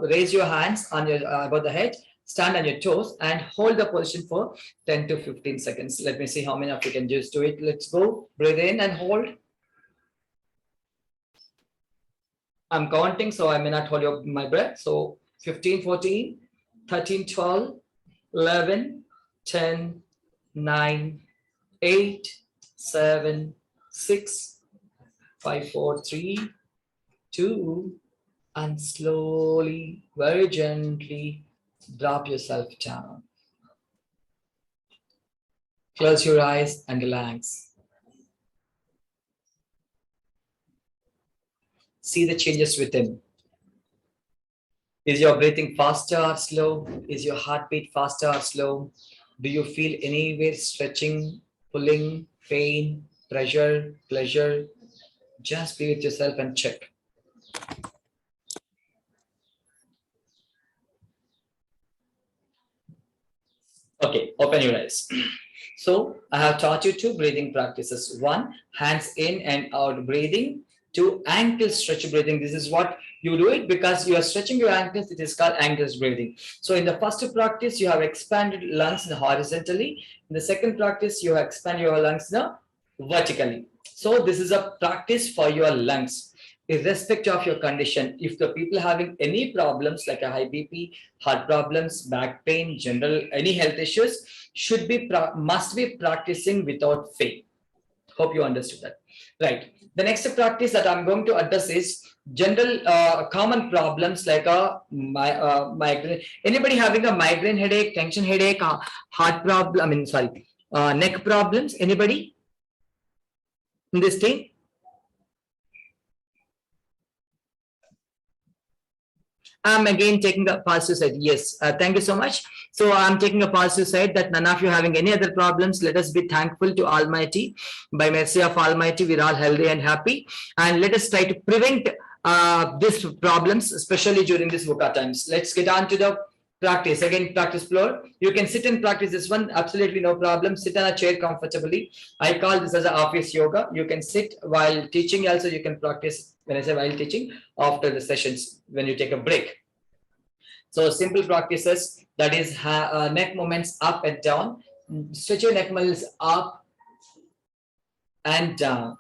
raise your hands on your above the head, stand on your toes, and hold the position for 10 to 15 seconds. Let me see how many of you can just do it. Let's go. Breathe in and hold. I'm counting, so I may not hold my breath. So 15, 14, 13, 12, 11, 10, 9, 8, 7, 6, 5, 4, 3, 2, and slowly, very gently drop yourself down. Close your eyes and relax. See the changes within. Is your breathing faster or slow? Is your heartbeat faster or slow? Do you feel anywhere stretching, pulling, pain, pressure, pleasure? Just be with yourself and check. Okay, open your eyes. So I have taught you 2 breathing practices. 1, hands in and out breathing. 2, ankle stretch breathing. This is what you do it because you are stretching your ankles. It is called ankle breathing. So in the first practice, you have expanded lungs horizontally. In the second practice, you have expanded your lungs vertically. So this is a practice for your lungs, irrespective of your condition. If the people having any problems like a high BP, heart problems, back pain, general any health issues, must be practicing without fail. Hope you understood that. Right. The next practice that I'm going to address is general common problems like a migraine. Anybody having a migraine headache, tension headache, heart problem? I mean, sorry, neck problems. Anybody in this team? I'm again taking a positive side. Yes, thank you so much. So I'm taking a positive side that none of you having any other problems. Let us be thankful to Almighty. By mercy of Almighty, we're all healthy and happy. And let us try to prevent these problems, especially during this VUCA times. Let's get on to the practice. Again, practice floor. You can sit and practice this one. Absolutely no problem. Sit on a chair comfortably. I call this as an office yoga. You can sit while teaching. Also, you can practice when I say while teaching after the sessions when you take a break. So simple practices, that is neck movements up and down. Stretch your neck muscles up and down.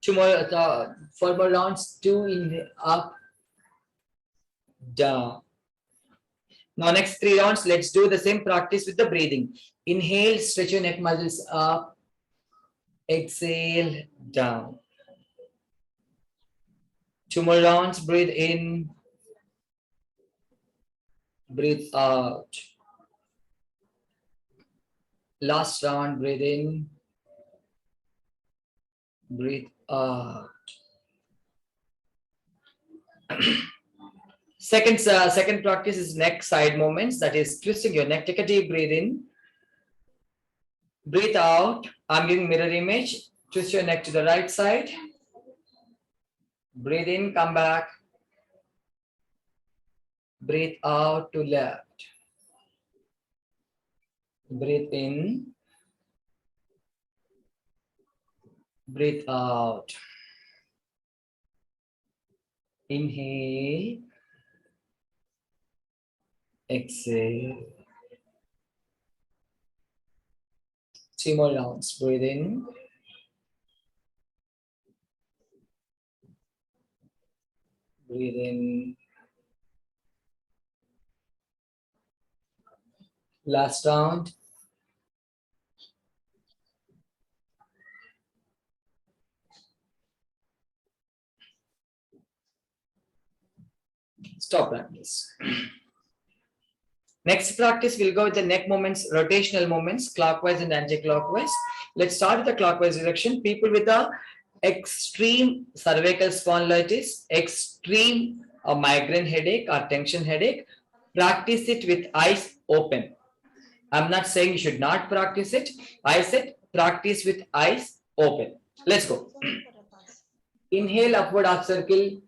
4 more rounds. 2 in up, down. Now next 3 rounds, let's do the same practice with the breathing. Inhale, stretch your neck muscles up. Exhale, down. 2 more rounds. Breathe in, breathe out. Last round. Breathe in, breathe out. Second practice is neck side movements. That is twisting your neck. Take a deep breathe in, breathe out. I'm giving mirror image. Twist your neck to the right side. Breathe in, come back. Breathe out to left. Breathe in. Breathe out. Inhale. Exhale. 3 more rounds. Breathe in. Breathe in. Last round. Stop practice. Next practice, we'll go with the neck movements, rotational movements, clockwise and anti-clockwise. Let's start with the clockwise direction. People with a extreme cervical spondylitis, extreme migraine headache or tension headache, practice it with eyes open. I'm not saying you should not practice it. I said practice with eyes open. Let's go. Inhale, upward half circle.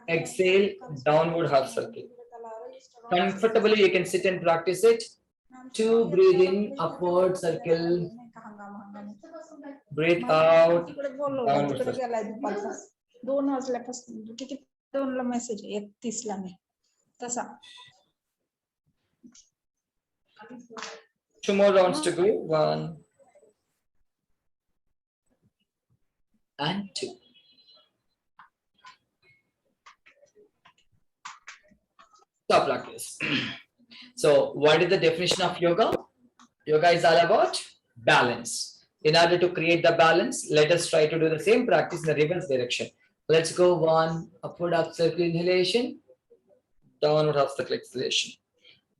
Exhale, downward half circle. Comfortably, you can sit and practice it. 2, breathe in, upward circle. Breathe out, downward circle. 2 वाजल्यापासून किती 2 ला message 31 ला नाही तसा 2 more rounds to go. 1 and 2. Stop practice. So what is the definition of yoga? Yoga is all about balance. In order to create the balance, let us try to do the same practice in the reverse direction. Let's go. 1, upward half circle inhalation, downward half circle exhalation.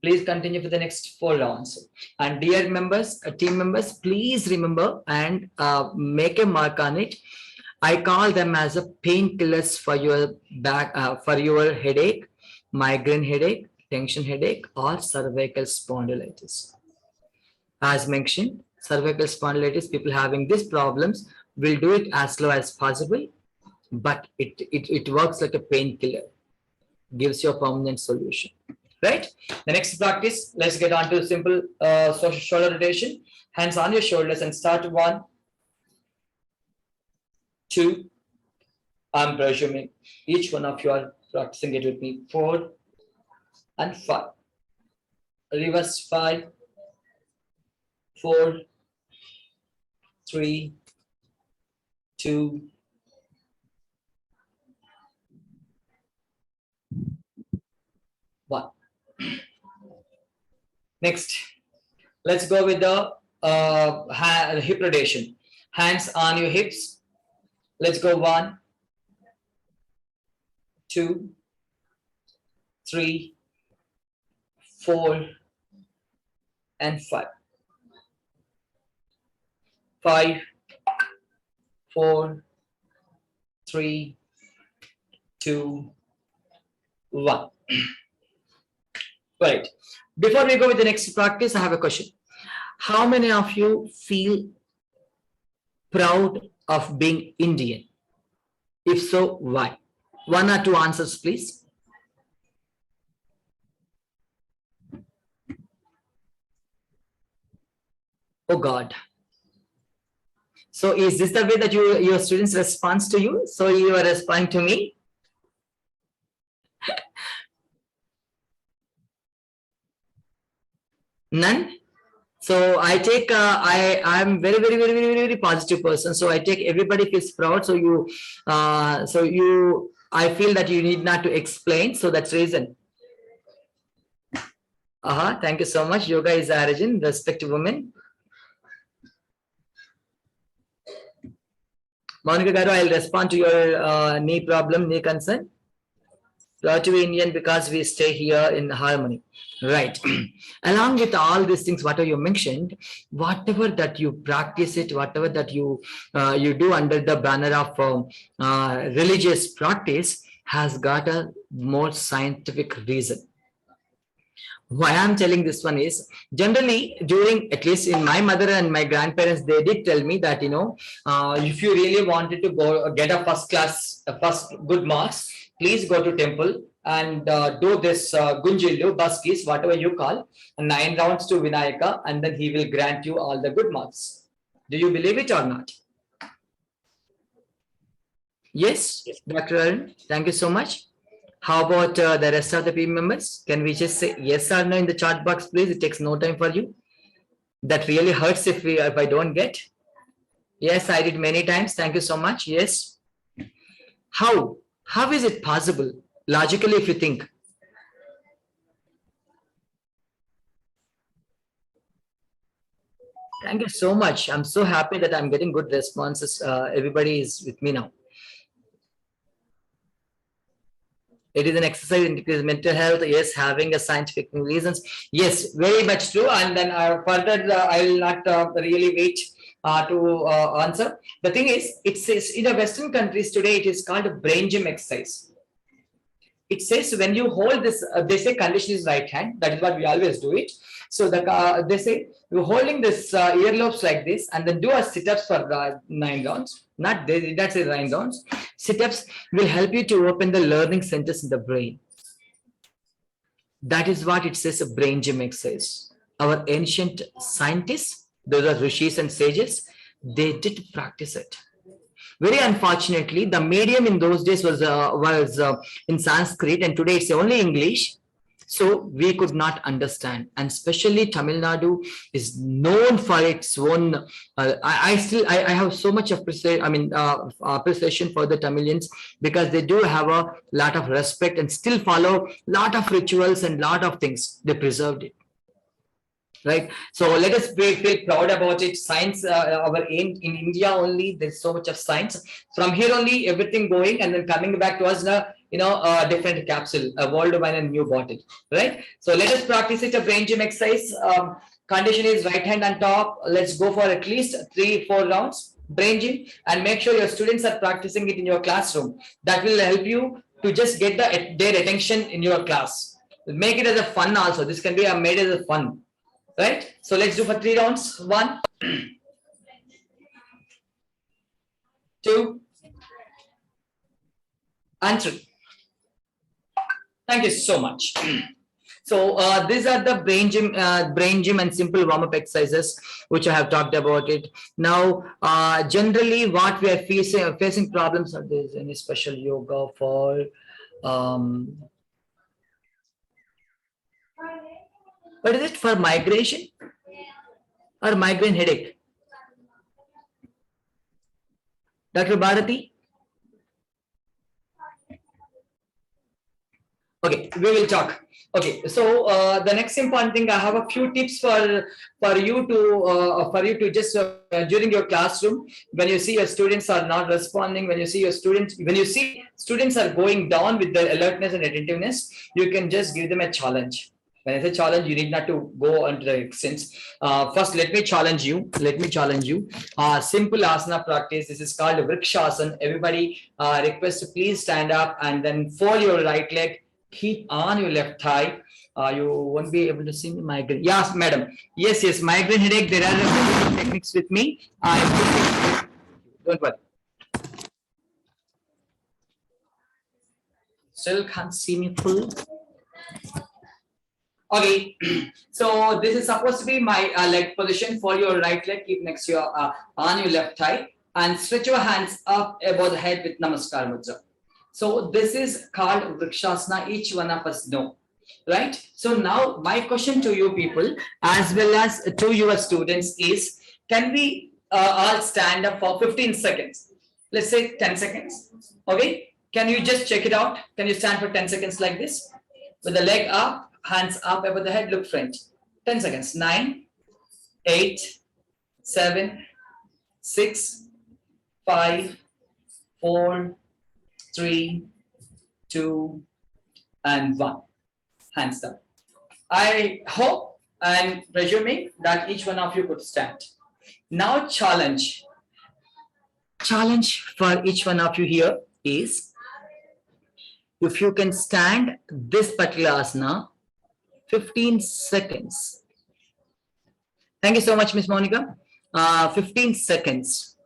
Please continue for the next 4 rounds. And dear members, team members, please remember and make a mark on it. I call them as a painkillers for your back, for your headache, migraine headache, tension headache, or cervical spondylitis. As mentioned, cervical spondylitis, people having these problems will do it as slow as possible, but it works like a painkiller, gives you a permanent solution. Right? The next practice, let's get on to simple shoulder rotation. Hands on your shoulders and start 1, 2. I'm presuming each one of you are practicing it with me. 4 and 5. Reverse 5, 4, 3, 2. Next, let's go with the hip rotation. Hands on your hips. Let's go 1, 2, 3, 4, and 5. 5, 4, 3, 2, 1. Right. Before we go with the next practice, I have a question. How many of you feel proud of being Indian? If so, why? 1 or 2 answers, please. Oh God. So is this the way that your students respond to you? So you are responding to me? None? So I take I'm very positive person. So I take everybody feels proud. So I feel that you need not to explain. So that's reason. Thank you so much. Yoga is origin, respect to women. Monica Garu, I'll respond to your knee problem, knee concern. Proud to be Indian because we stay here in harmony. Right. Along with all these things, whatever you mentioned, whatever that you practice it, whatever that you do under the banner of religious practice has got a more scientific reason. Why I'm telling this one is generally during, at least in my mother and my grandparents, they did tell me that, you know, if you really wanted to go get a first good marks, please go to temple and do this Gunjillu, Baskis, whatever you call, 9 rounds to Vinayaka, and then he will grant you all the good marks. Do you believe it or not? Yes, Dr. Arun, thank you so much. How about the rest of the team members? Can we just say yes or no in the chat box, please? It takes no time for you. That really hurts if I don't get. Yes, I did many times. Thank you so much. Yes. How is it possible? Logically, if you think. Thank you so much. I'm so happy that I'm getting good responses. Everybody is with me now. It is an exercise to increase mental health. Yes, having a scientific reasons. Yes, very much true. And then further, I will not really wait to answer. The thing is, it says in the Western countries today, it is called a brain gym exercise. It says when you hold this, they say condition is right hand. That is what we always do it. So they say you're holding this earlobes like this, and then do a sit-ups for 9 rounds. Not they did not say 9 rounds. Sit-ups will help you to open the learning centers in the brain. That is what it says, a brain gym exercise. Our ancient scientists, those are rishis and sages, they did practice it. Very unfortunately, the medium in those days was in Sanskrit, and today it's only English. So we could not understand, and especially Tamil Nadu is known for its own. I have so much appreciation for the Tamilians, because they do have a lot of respect and still follow lot of rituals and lot of things. They preserved it. Right. So let us feel proud about it. Science, our aim in India only, there's so much of science. From here only, everything going, and then coming back to us now, you know, a different capsule, a world wine and new bottle. Right. So let us practice it, a brain gym exercise. Condition is right hand on top. Let's go for at least 3-4 rounds, brain gym, and make sure your students are practicing it in your classroom. That will help you to just get their attention in your class. Make it as a fun also. This can be made as a fun. Right, so let's do for 3 rounds. 1, 2, and 3. Thank you so much. So these are the brain gym and simple warm-up exercises which I have talked about it. Now, generally, what we are facing problems. Are there any special yoga for? What is it for migration or migraine headache? Dr. Bharati? Okay, we will talk. Okay, so the next important thing, I have a few tips for you to just during your classroom, when you see your students are not responding, when you see students are going down with their alertness and attentiveness, you can just give them a challenge. When I say challenge, you need not to go onto the extent. First, let me challenge you. Simple asana practice. This is called Vrikshasana. Everybody request to please stand up and then fold your right leg. Keep on your left thigh. You won't be able to see me. Migraine. Yes, madam. Yes. Migraine headache. There are techniques with me. Don't worry. Still can't see me full. Okay, so this is supposed to be my leg position. For your right leg, keep next to your on your left thigh and stretch your hands up above the head with Namaskar Mudra. So this is called Vrikshasana. Each one of us know, right? So now my question to you people, as well as to your students, is: can we all stand up for 15 seconds? Let's say 10 seconds. Okay, can you just check it out? Can you stand for 10 seconds like this with the leg up? Hands up above the head, look front. 10 seconds. 9, 8, 7, 6, 5, 4, 3, 2, and 1. Hands down. I hope and presuming that each one of you could stand. Now challenge. Challenge for each one of you here is, if you can stand this particular asana 15 seconds. Thank you so much, Miss Monica. 15 seconds.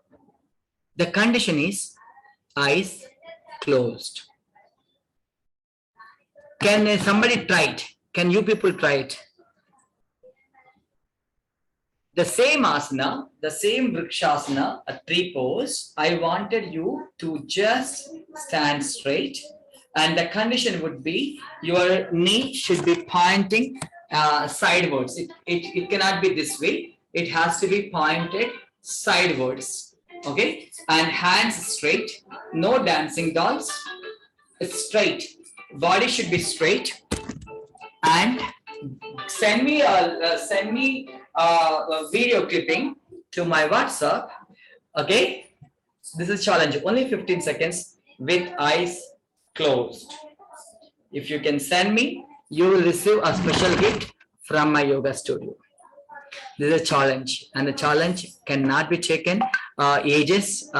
The condition is eyes closed. Can somebody try it? Can you people try it? The same asana, the same Vrikshasana, a tree pose. I wanted you to just stand straight. And the condition would be your knee should be pointing sidewards. It cannot be this way. It has to be pointed sidewards. Okay, and hands straight. No dancing dolls. It's straight. Body should be straight. And send me a video clipping to my WhatsApp. Okay, this is challenge. Only 15 seconds with eyes closed. If you can send me, you will receive a special gift from my yoga studio. This is a challenge, and the challenge cannot be taken years.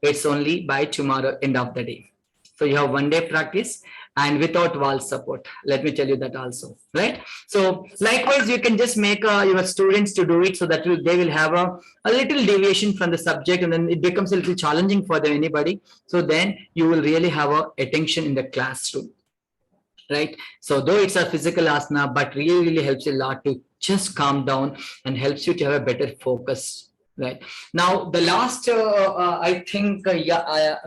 It's only by tomorrow end of the day. So you have 1 day practice and without wall support. Let me tell you that also, right? So likewise, you can just make your students to do it so that they will have a little deviation from the subject, and then it becomes a little challenging for them, anybody. So then you will really have a attention in the classroom, right? So though it's a physical asana, but really helps a lot to just calm down and helps you to have a better focus. Right now, the last, I think,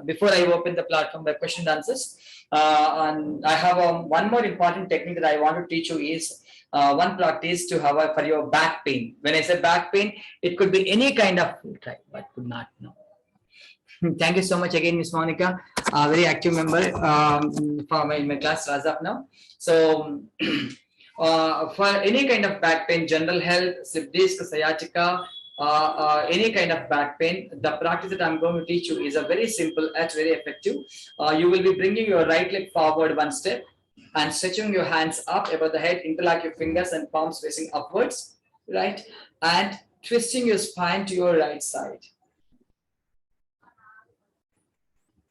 before I open the platform by question and answers, and I have one more important technique that I want to teach you is one practice to have for your back pain. When I say back pain, it could be any kind of food type, but could not know. Thank you so much again, Miss Monica, very active member for my class as of now. So for any kind of back pain, general health, slip disc, sciatica, any kind of back pain, the practice that I'm going to teach you is a very simple and very effective. You will be bringing your right leg forward 1 step and stretching your hands up above the head, interlock your fingers and palms facing upwards, right? And twisting your spine to your right side.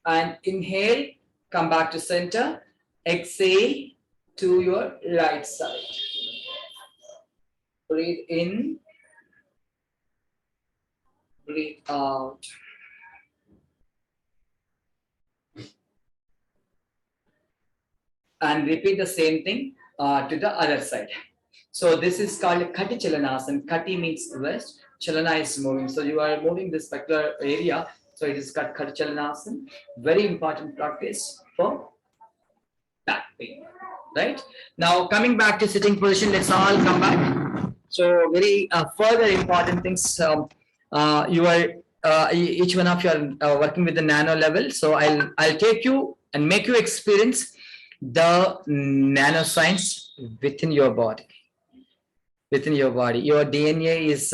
And inhale, come back to center, exhale to your right side. Breathe in. Breathe out. And repeat the same thing to the other side. So this is called Kati Chalanasana. Kati means west, Chalana is moving. So you are moving this particular area. So it is called Kati Chalanasana. Very important practice for back pain. Right? Now coming back to sitting position, let's all come back. So very further important things. Each one of you are working with the nano level. So I'll take you and make you experience the nanoscience within your body. Within your body, your DNA is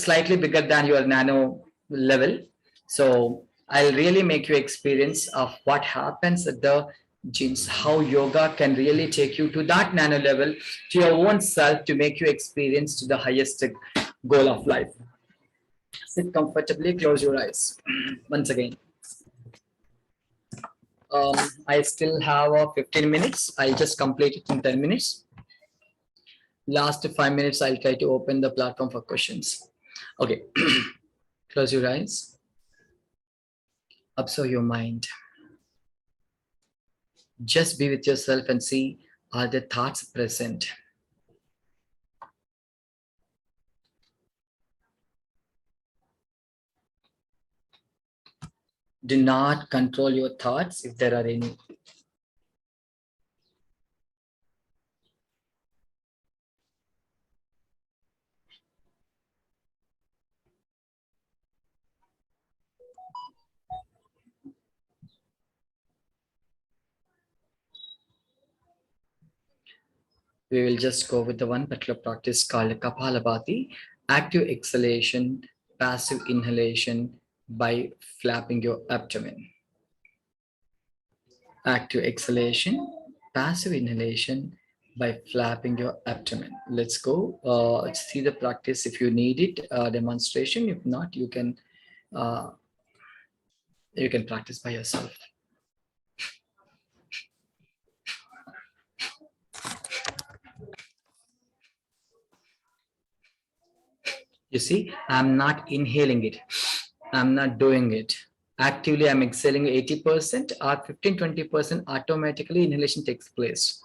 slightly bigger than your nano level. So I'll really make you experience of what happens at the genes, how yoga can really take you to that nano level, to your own self, to make you experience to the highest goal of life. Sit comfortably, close your eyes. Once again. I still have 15 minutes. I'll just complete it in 10 minutes. Last 5 minutes, I'll try to open the platform for questions. Okay, close your eyes. Observe your mind. Just be with yourself and see, are the thoughts present? Do not control your thoughts if there are any. We will just go with the one particular practice called Kapalabhati, active exhalation, passive inhalation by flapping your abdomen. Active exhalation, passive inhalation by flapping your abdomen. Let's go. See the practice if you need it, demonstration. If not, you can practice by yourself. You see, I'm not inhaling it. I'm not doing it. Actively, I'm exhaling 80% or 15-20% automatically inhalation takes place.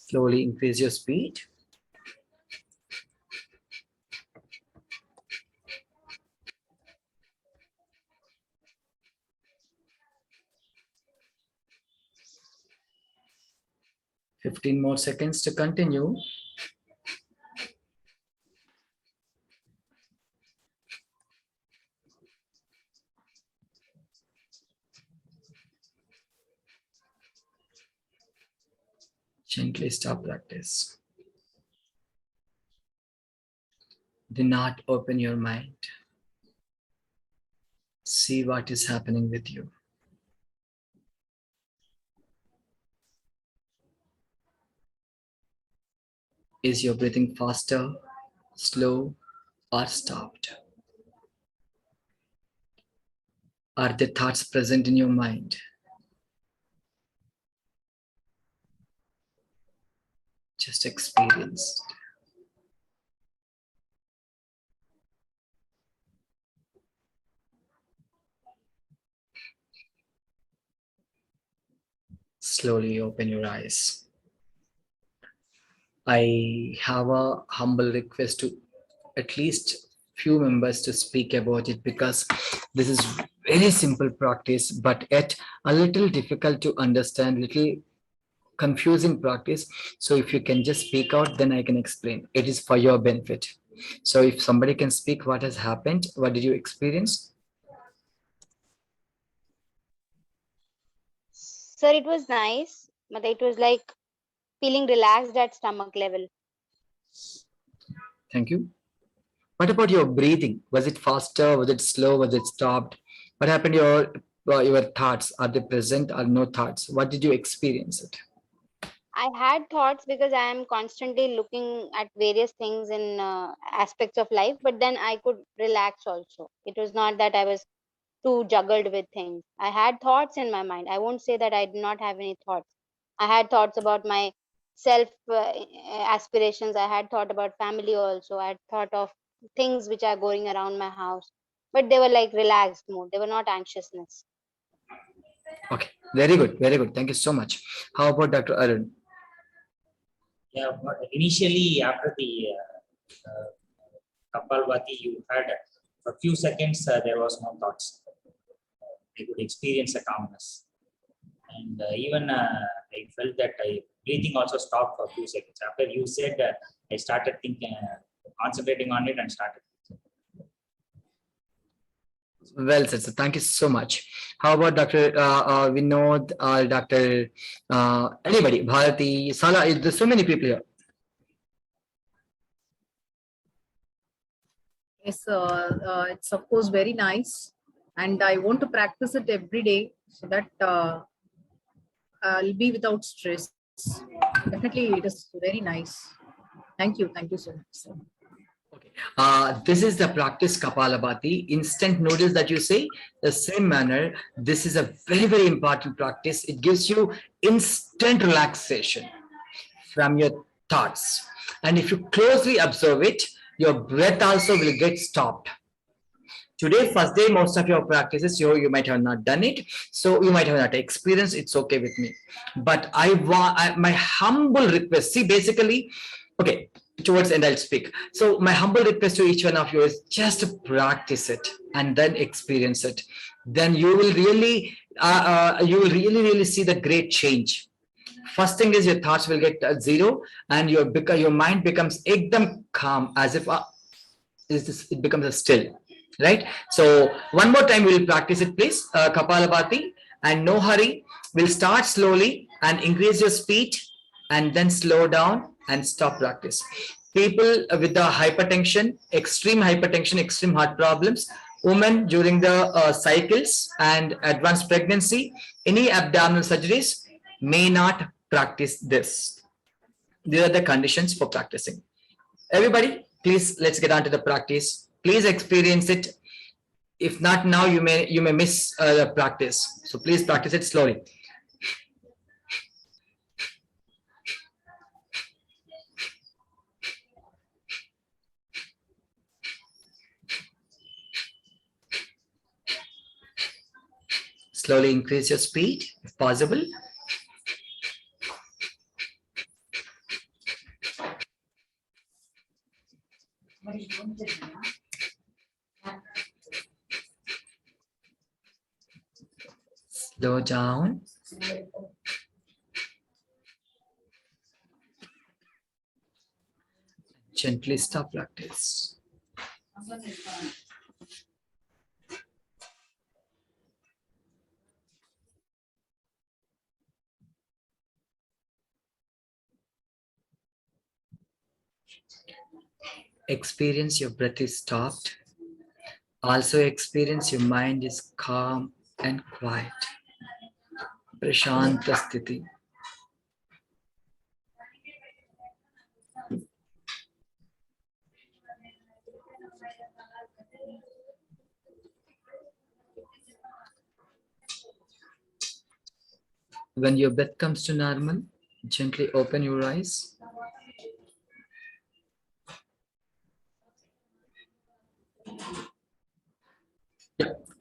Slowly increase your speed. $15 more seconds to continue. Gently stop practice. Do not open your mind. See what is happening with you. Is your breathing faster, slow, or stopped? Are the thoughts present in your mind? Just experience. Slowly open your eyes. I have a humble request to at least few members to speak about it, because this is very simple practice, but yet a little difficult to understand, little confusing practice. So if you can just speak out, then I can explain. It is for your benefit. So if somebody can speak, what has happened? What did you experience? Sir, it was nice, but it was like feeling relaxed at stomach level. Thank you. What about your breathing? Was it faster? Was it slow? Was it stopped? What happened to your thoughts? Are they present or no thoughts? What did you experience it? I had thoughts because I am constantly looking at various things in aspects of life, but then I could relax also. It was not that I was too juggled with things. I had thoughts in my mind. I won't say that I did not have any thoughts. I had thoughts about my self aspirations. I had thought about family also. I had thought of things which are going around my house, but they were like relaxed mode. They were not anxiousness. Okay, very good, very good. Thank you so much. How about Dr. Arun? Yeah, but initially after the Kapalbhati, you had for a few seconds there was no thoughts. I could experience a calmness, and even I felt that I breathing also stopped for a few seconds. After you said, I started thinking, concentrating on it and started. Well said, sir. Thank you so much. How about Dr. Vinod or Dr. Anybody, Bharati, Sala? There's so many people here. Yes, it's of course very nice, and I want to practice it every day so that I'll be without stress. Definitely, it is very nice. Thank you so much, sir. Okay. This is the practice Kapalabhati, instant noodles that you say, the same manner. This is a very, very important practice. It gives you instant relaxation from your thoughts. And if you closely observe it, your breath also will get stopped. Today, first day, most of your practices, you might have not done it. So you might have not experienced, it's okay with me. But my humble request, see, basically, okay, towards the end I'll speak. So my humble request to each one of you is just practice it and then experience it. Then you will really, really see the great change. First thing is your thoughts will get zero, and your mind becomes ekdam calm, as if it becomes a still, right? So one more time we'll practice it, please. Kapalabhati, and no hurry. We'll start slowly and increase your speed, and then slow down and stop practice. People with the hypertension, extreme heart problems, women during the cycles and advanced pregnancy, any abdominal surgeries may not practice this. These are the conditions for practicing. Everybody, please, let's get on to the practice. Please experience it. If not now, you may miss the practice. So please practice it slowly. Slowly increase your speed if possible. Slow down. Gently stop practice. Experience your breath is stopped. Also experience your mind is calm and quiet. Prashanta sthiti. When your breath comes to normal, gently open your eyes.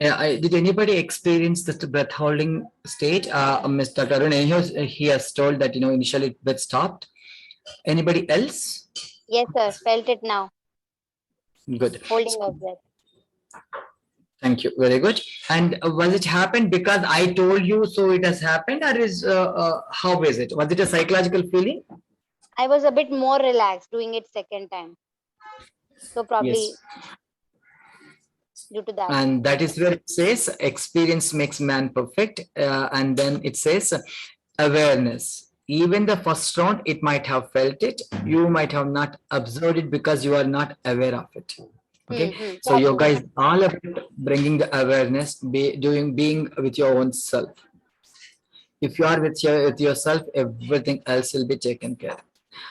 Did anybody experience the breath holding state? Mr. Tarun, he has told that, initially breath stopped. Anybody else? Yes, sir. Felt it now. Good. Holding your breath. Thank you. Very good. And was it happened because I told you so it has happened, or is how is it? Was it a psychological feeling? I was a bit more relaxed doing it second time. So probably due to that. And that is where it says experience makes man perfect. And then it says awareness. Even the first round, it might have felt it. You might have not observed it because you are not aware of it. Okay. So yoga is all about bringing the awareness, being with your own self. If you are with yourself, everything else will be taken care of.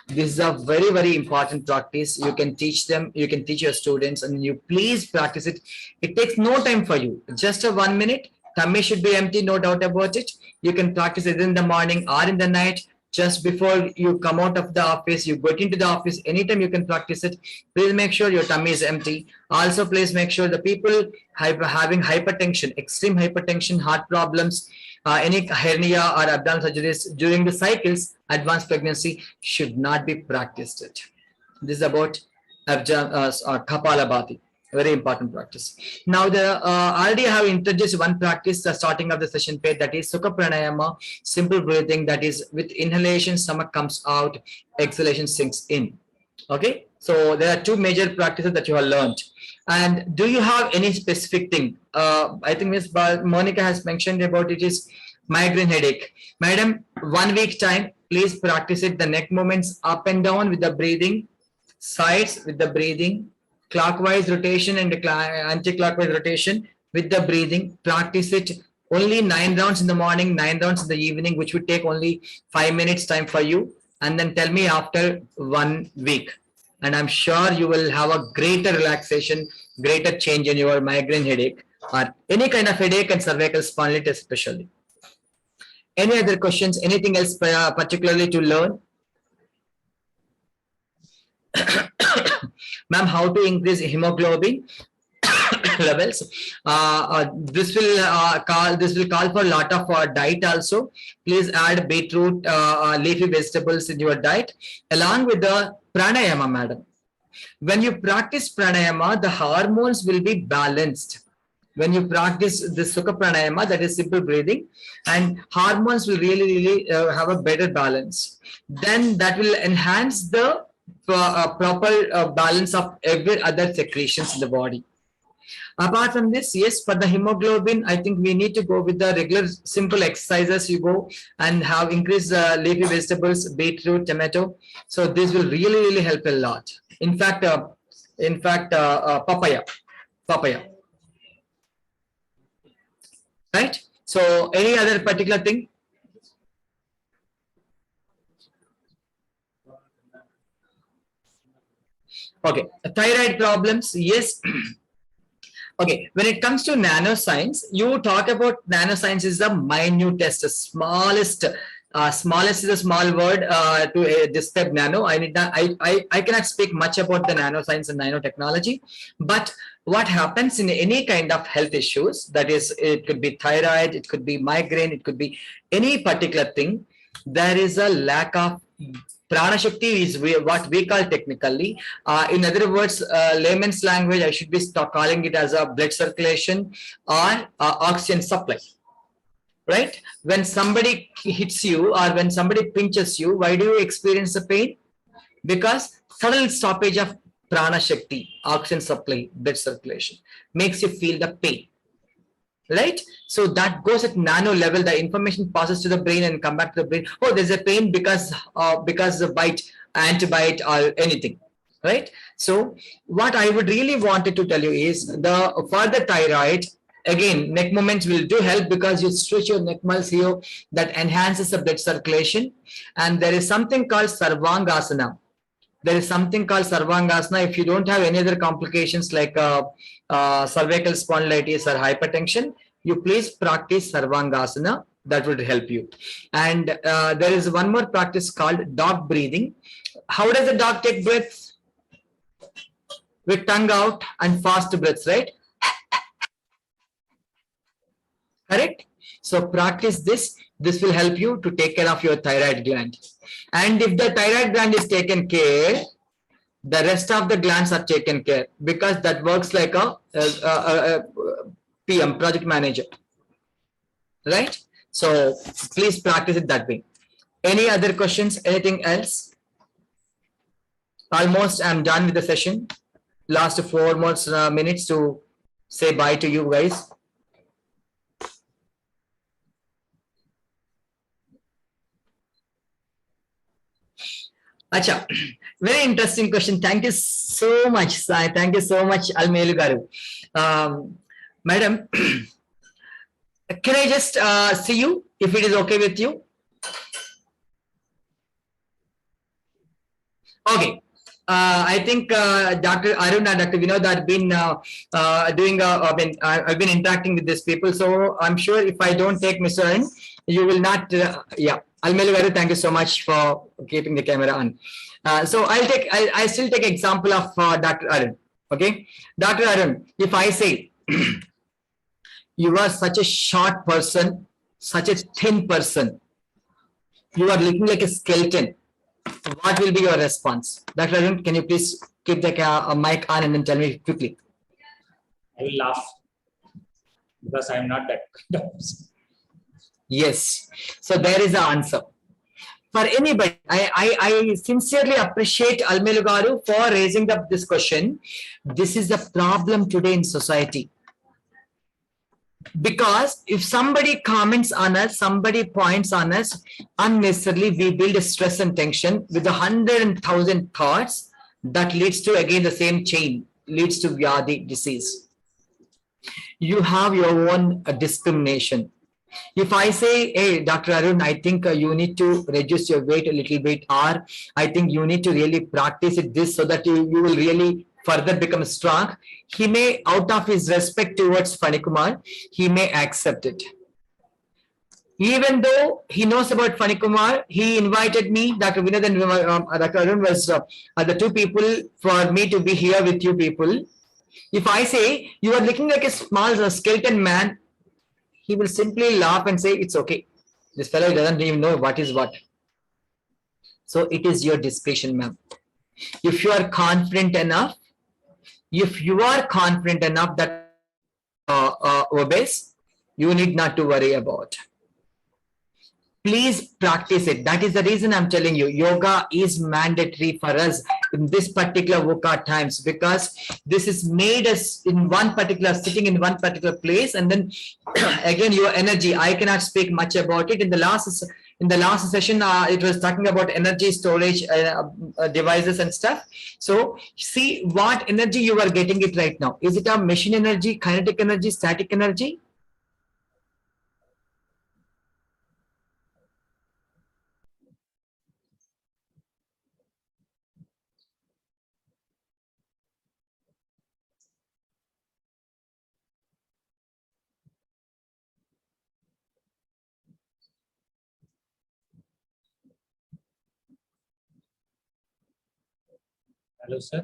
This is a very, very important practice. You can teach them, you can teach your students, and you please practice it. It takes no time for you, just a 1 minute. Tummy should be empty, no doubt about it. You can practice it in the morning or in the night, just before you come out of the office, you go into the office, anytime you can practice it. Please make sure your tummy is empty. Also, please make sure the people having hypertension, extreme hypertension, heart problems, any hernia or abdominal surgeries during the cycles, advanced pregnancy should not be practiced. This is about Kapalabhati. Very important practice. Now, already I have introduced one practice, the starting of the session page, that is Sukha Pranayama, simple breathing, that is with inhalation, stomach comes out, exhalation sinks in. Okay, so there are two major practices that you have learned. And do you have any specific thing? I think Ms. Monica has mentioned about it is migraine headache. Madam, 1 week time, please practice it. The neck movements up and down with the breathing, sides with the breathing, clockwise rotation and anti-clockwise rotation with the breathing. Practice it only 9 rounds in the morning, 9 rounds in the evening, which would take only 5 minutes time for you. And then tell me after 1 week. And I'm sure you will have a greater relaxation, greater change in your migraine headache or any kind of headache and cervical spondylitis especially. Any other questions? Anything else particularly to learn? Ma'am, how to increase hemoglobin levels? This will call for a lot of diet also. Please add beetroot, leafy vegetables in your diet along with the pranayama, madam. When you practice pranayama, the hormones will be balanced. When you practice the Sukha Pranayama, that is simple breathing, and hormones will really have a better balance. Then that will enhance the proper balance of every other secretions in the body. Apart from this, yes, for the hemoglobin, I think we need to go with the regular simple exercises. You go and have increased leafy vegetables, beetroot, tomato. So this will really help a lot. In fact, papaya. Right? So any other particular thing? Okay, thyroid problems, yes. Okay, when it comes to nanoscience, you talk about nanoscience is the minutest, smallest. Smallest is a small word to describe nano. I cannot speak much about the nanoscience and nanotechnology, but what happens in any kind of health issues, that is, it could be thyroid, it could be migraine, it could be any particular thing, there is a lack of prana shakti is what we call technically. In other words, layman's language, I should be calling it as a blood circulation or oxygen supply. Right? When somebody hits you or when somebody pinches you, why do you experience the pain? Because sudden stoppage of prana shakti, oxygen supply, blood circulation, makes you feel the pain. Right? So that goes at nano level. The information passes to the brain and come back to the brain. Oh, there's a pain because the bite, antibite, or anything. Right? So what I would really wanted to tell you is for the thyroid. Again, neck movements will do help because you stretch your neck muscles here, that enhances the blood circulation. And there is something called Sarvangasana. If you don't have any other complications like cervical spondylitis or hypertension, you please practice Sarvangasana. That would help you. And there is one more practice called dog breathing. How does the dog take breaths? With tongue out and fast breaths, right? Correct? So practice this. This will help you to take care of your thyroid gland. And if the thyroid gland is taken care, the rest of the glands are taken care, because that works like a PM, project manager. Right? So please practice it that way. Any other questions? Anything else? Almost I'm done with the session. Last 4 more minutes to say bye to you guys. Acha, very interesting question. Thank you so much, Sai. Thank you so much, Almelu Garu. Madam, can I just see you, if it is okay with you? Okay. I think Dr. Arun and Dr. Vinod have been I've been interacting with these people. So I'm sure if I don't take Mr. Arun, you will not, yeah. Almelu Garu, thank you so much for keeping the camera on. So I still take example of Dr. Arun. Okay. Dr. Arun, if I say, you are such a short person, such a thin person, you are looking like a skeleton, what will be your response? Dr. Arun, can you please keep the mic on and then tell me quickly? I will laugh because I am not that kind of person. Yes. So there is the answer. For anybody, I sincerely appreciate Almelu Garu for raising up this question. This is the problem today in society. Because if somebody comments on us, somebody points on us, unnecessarily we build a stress and tension with 100,000 thoughts that leads to again the same chain, leads to Vyadi disease. You have your own discrimination. If I say, hey, Dr. Arun, I think you need to reduce your weight a little bit, or I think you need to really practice it this so that you will really further become strong, he may, out of his respect towards Fanikumar, he may accept it. Even though he knows about Fanikumar, he invited me, Dr. Vinod and Dr. Arun was the two people for me to be here with you people. If I say, you are looking like a small skeleton man, he will simply laugh and say, it's okay. This fellow doesn't even know what is what. So it is your discretion, ma'am. If you are confident enough, that obeys, you need not to worry about. Please practice it. That is the reason I'm telling you, yoga is mandatory for us in this particular VUCA times, because this is made us in one particular, sitting in one particular place, and then again your energy. I cannot speak much about it. In the last session, it was talking about energy storage devices and stuff. So see what energy you are getting it right now. Is it a machine energy, kinetic energy, static energy? Hello, sir.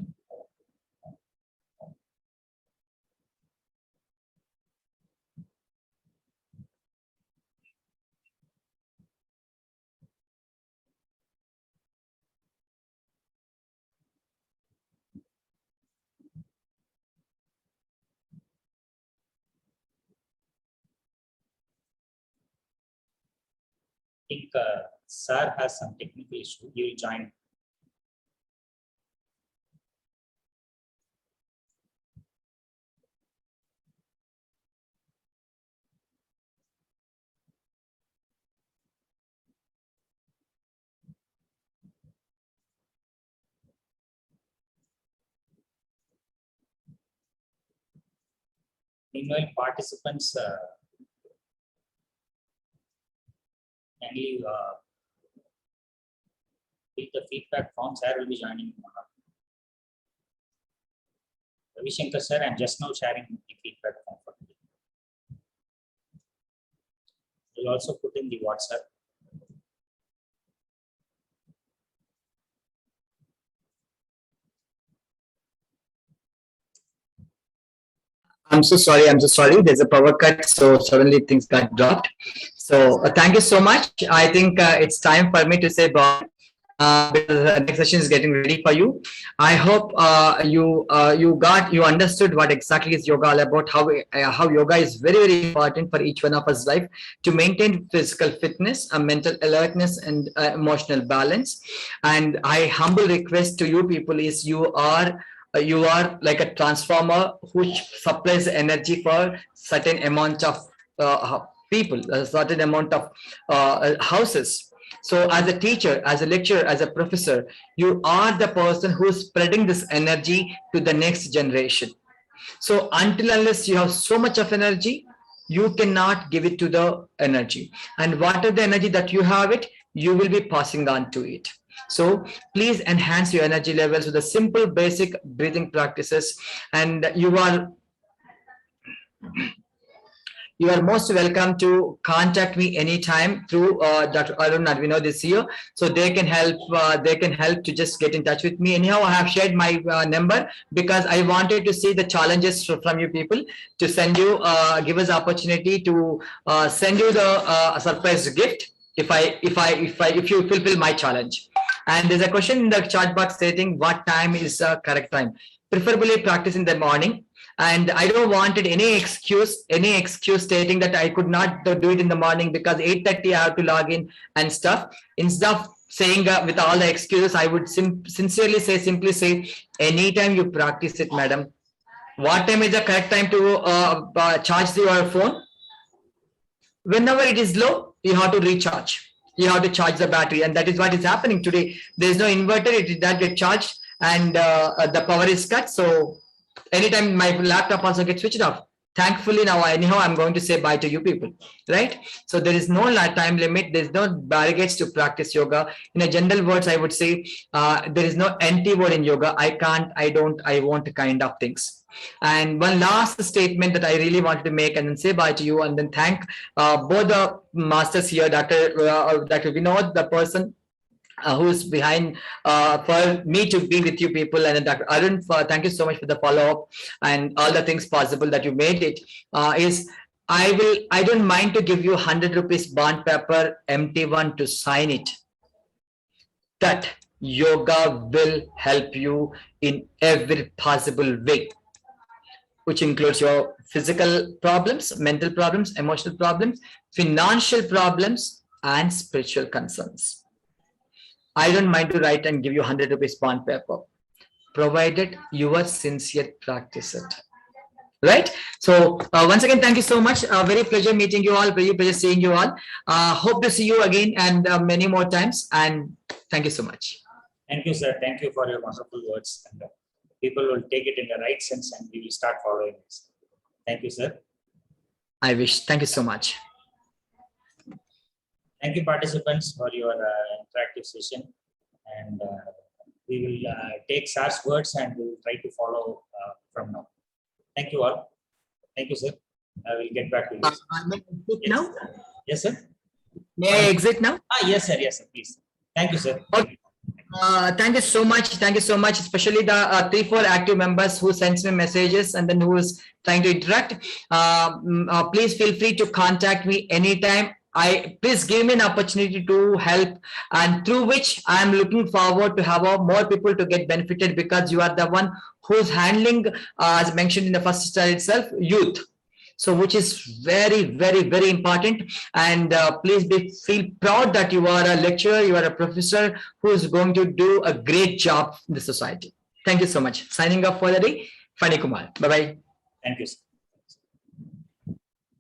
I think sir has some technical issue. He will join. Meanwhile, participants can leave with the feedback form. Sir will be joining. Ravi Shankar sir, I'm just now sharing the feedback form for today. We'll also put in the WhatsApp. I'm so sorry. There's a power cut, so suddenly things got dropped. So thank you so much. I think it's time for me to say bye. Because the next session is getting ready for you. I hope you understood what exactly is yoga all about. How yoga is very important for each one of us life to maintain physical fitness, mental alertness, and emotional balance. And I humble request to you people is you are like a transformer which supplies energy for certain amount of people, a certain amount of houses. So as a teacher, as a lecturer, as a professor, you are the person who is spreading this energy to the next generation. So until unless you have so much of energy, you cannot give it to the energy. And whatever the energy that you have it, you will be passing on to it. So please enhance your energy levels with the simple basic breathing practices, and you are most welcome to contact me anytime through Dr. Arun Narvino this year, so they can help to just get in touch with me. Anyhow, I have shared my number because I wanted to see the challenges from you people to send you give us opportunity to send you the surprise gift if you fulfill my challenge. And there's a question in the chat box stating what time is correct time. Preferably practice in the morning. And I don't wanted any excuse stating that I could not do it in the morning because 8:30 I have to log in and stuff. Instead of saying with all the excuses, I would simply say, anytime you practice it, madam. What time is the correct time to charge your phone? Whenever it is low, you have to recharge. You have to charge the battery, and that is what is happening today. There is no inverter; it did not get charged, and the power is cut. So anytime my laptop also gets switched off. Thankfully now, anyhow, I'm going to say bye to you people, right? So there is no time limit. There's no barricades to practice yoga. In a general words, I would say there is no empty word in yoga. I can't, I don't, I won't kind of things. And one last statement that I really wanted to make and then say bye to you and then thank both the masters here, Dr. Vinod, the person who's behind for me to be with you people, and Dr. Arun, thank you so much for the follow-up and all the things possible that you made it. I don't mind to give you 100 rupees bond paper, empty one, to sign it. That yoga will help you in every possible way, which includes your physical problems, mental problems, emotional problems, financial problems, and spiritual concerns. I don't mind to write and give you 100 rupees bond paper, provided you are sincere practice it. Right? So once again, thank you so much. Very pleasure meeting you all. Very pleasure seeing you all. Hope to see you again and many more times. And thank you so much. Thank you, sir. Thank you for your wonderful words. And people will take it in the right sense and we will start following this. Thank you, sir. I wish. Thank you so much. Thank you, participants, for your interactive session. And we will take Sar's words and we will try to follow from now. Thank you all. Thank you, sir. I will get back to you. Yes. Now? Yes, sir. May I exit now? Yes, sir. Yes, sir. Please. Thank you, sir. Okay. Thank you so much. Thank you so much, especially the 3-4 active members who sends me messages and then who is trying to interact. Please feel free to contact me anytime. Please give me an opportunity to help, and through which I am looking forward to have more people to get benefited, because you are the one who's handling, as mentioned in the first slide itself, youth. So which is very, very, very important. And please feel proud that you are a lecturer, you are a professor who is going to do a great job in the society. Thank you so much. Signing off for the day, Fani Kumar. Bye-bye. Thank you, sir.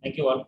Thank you all.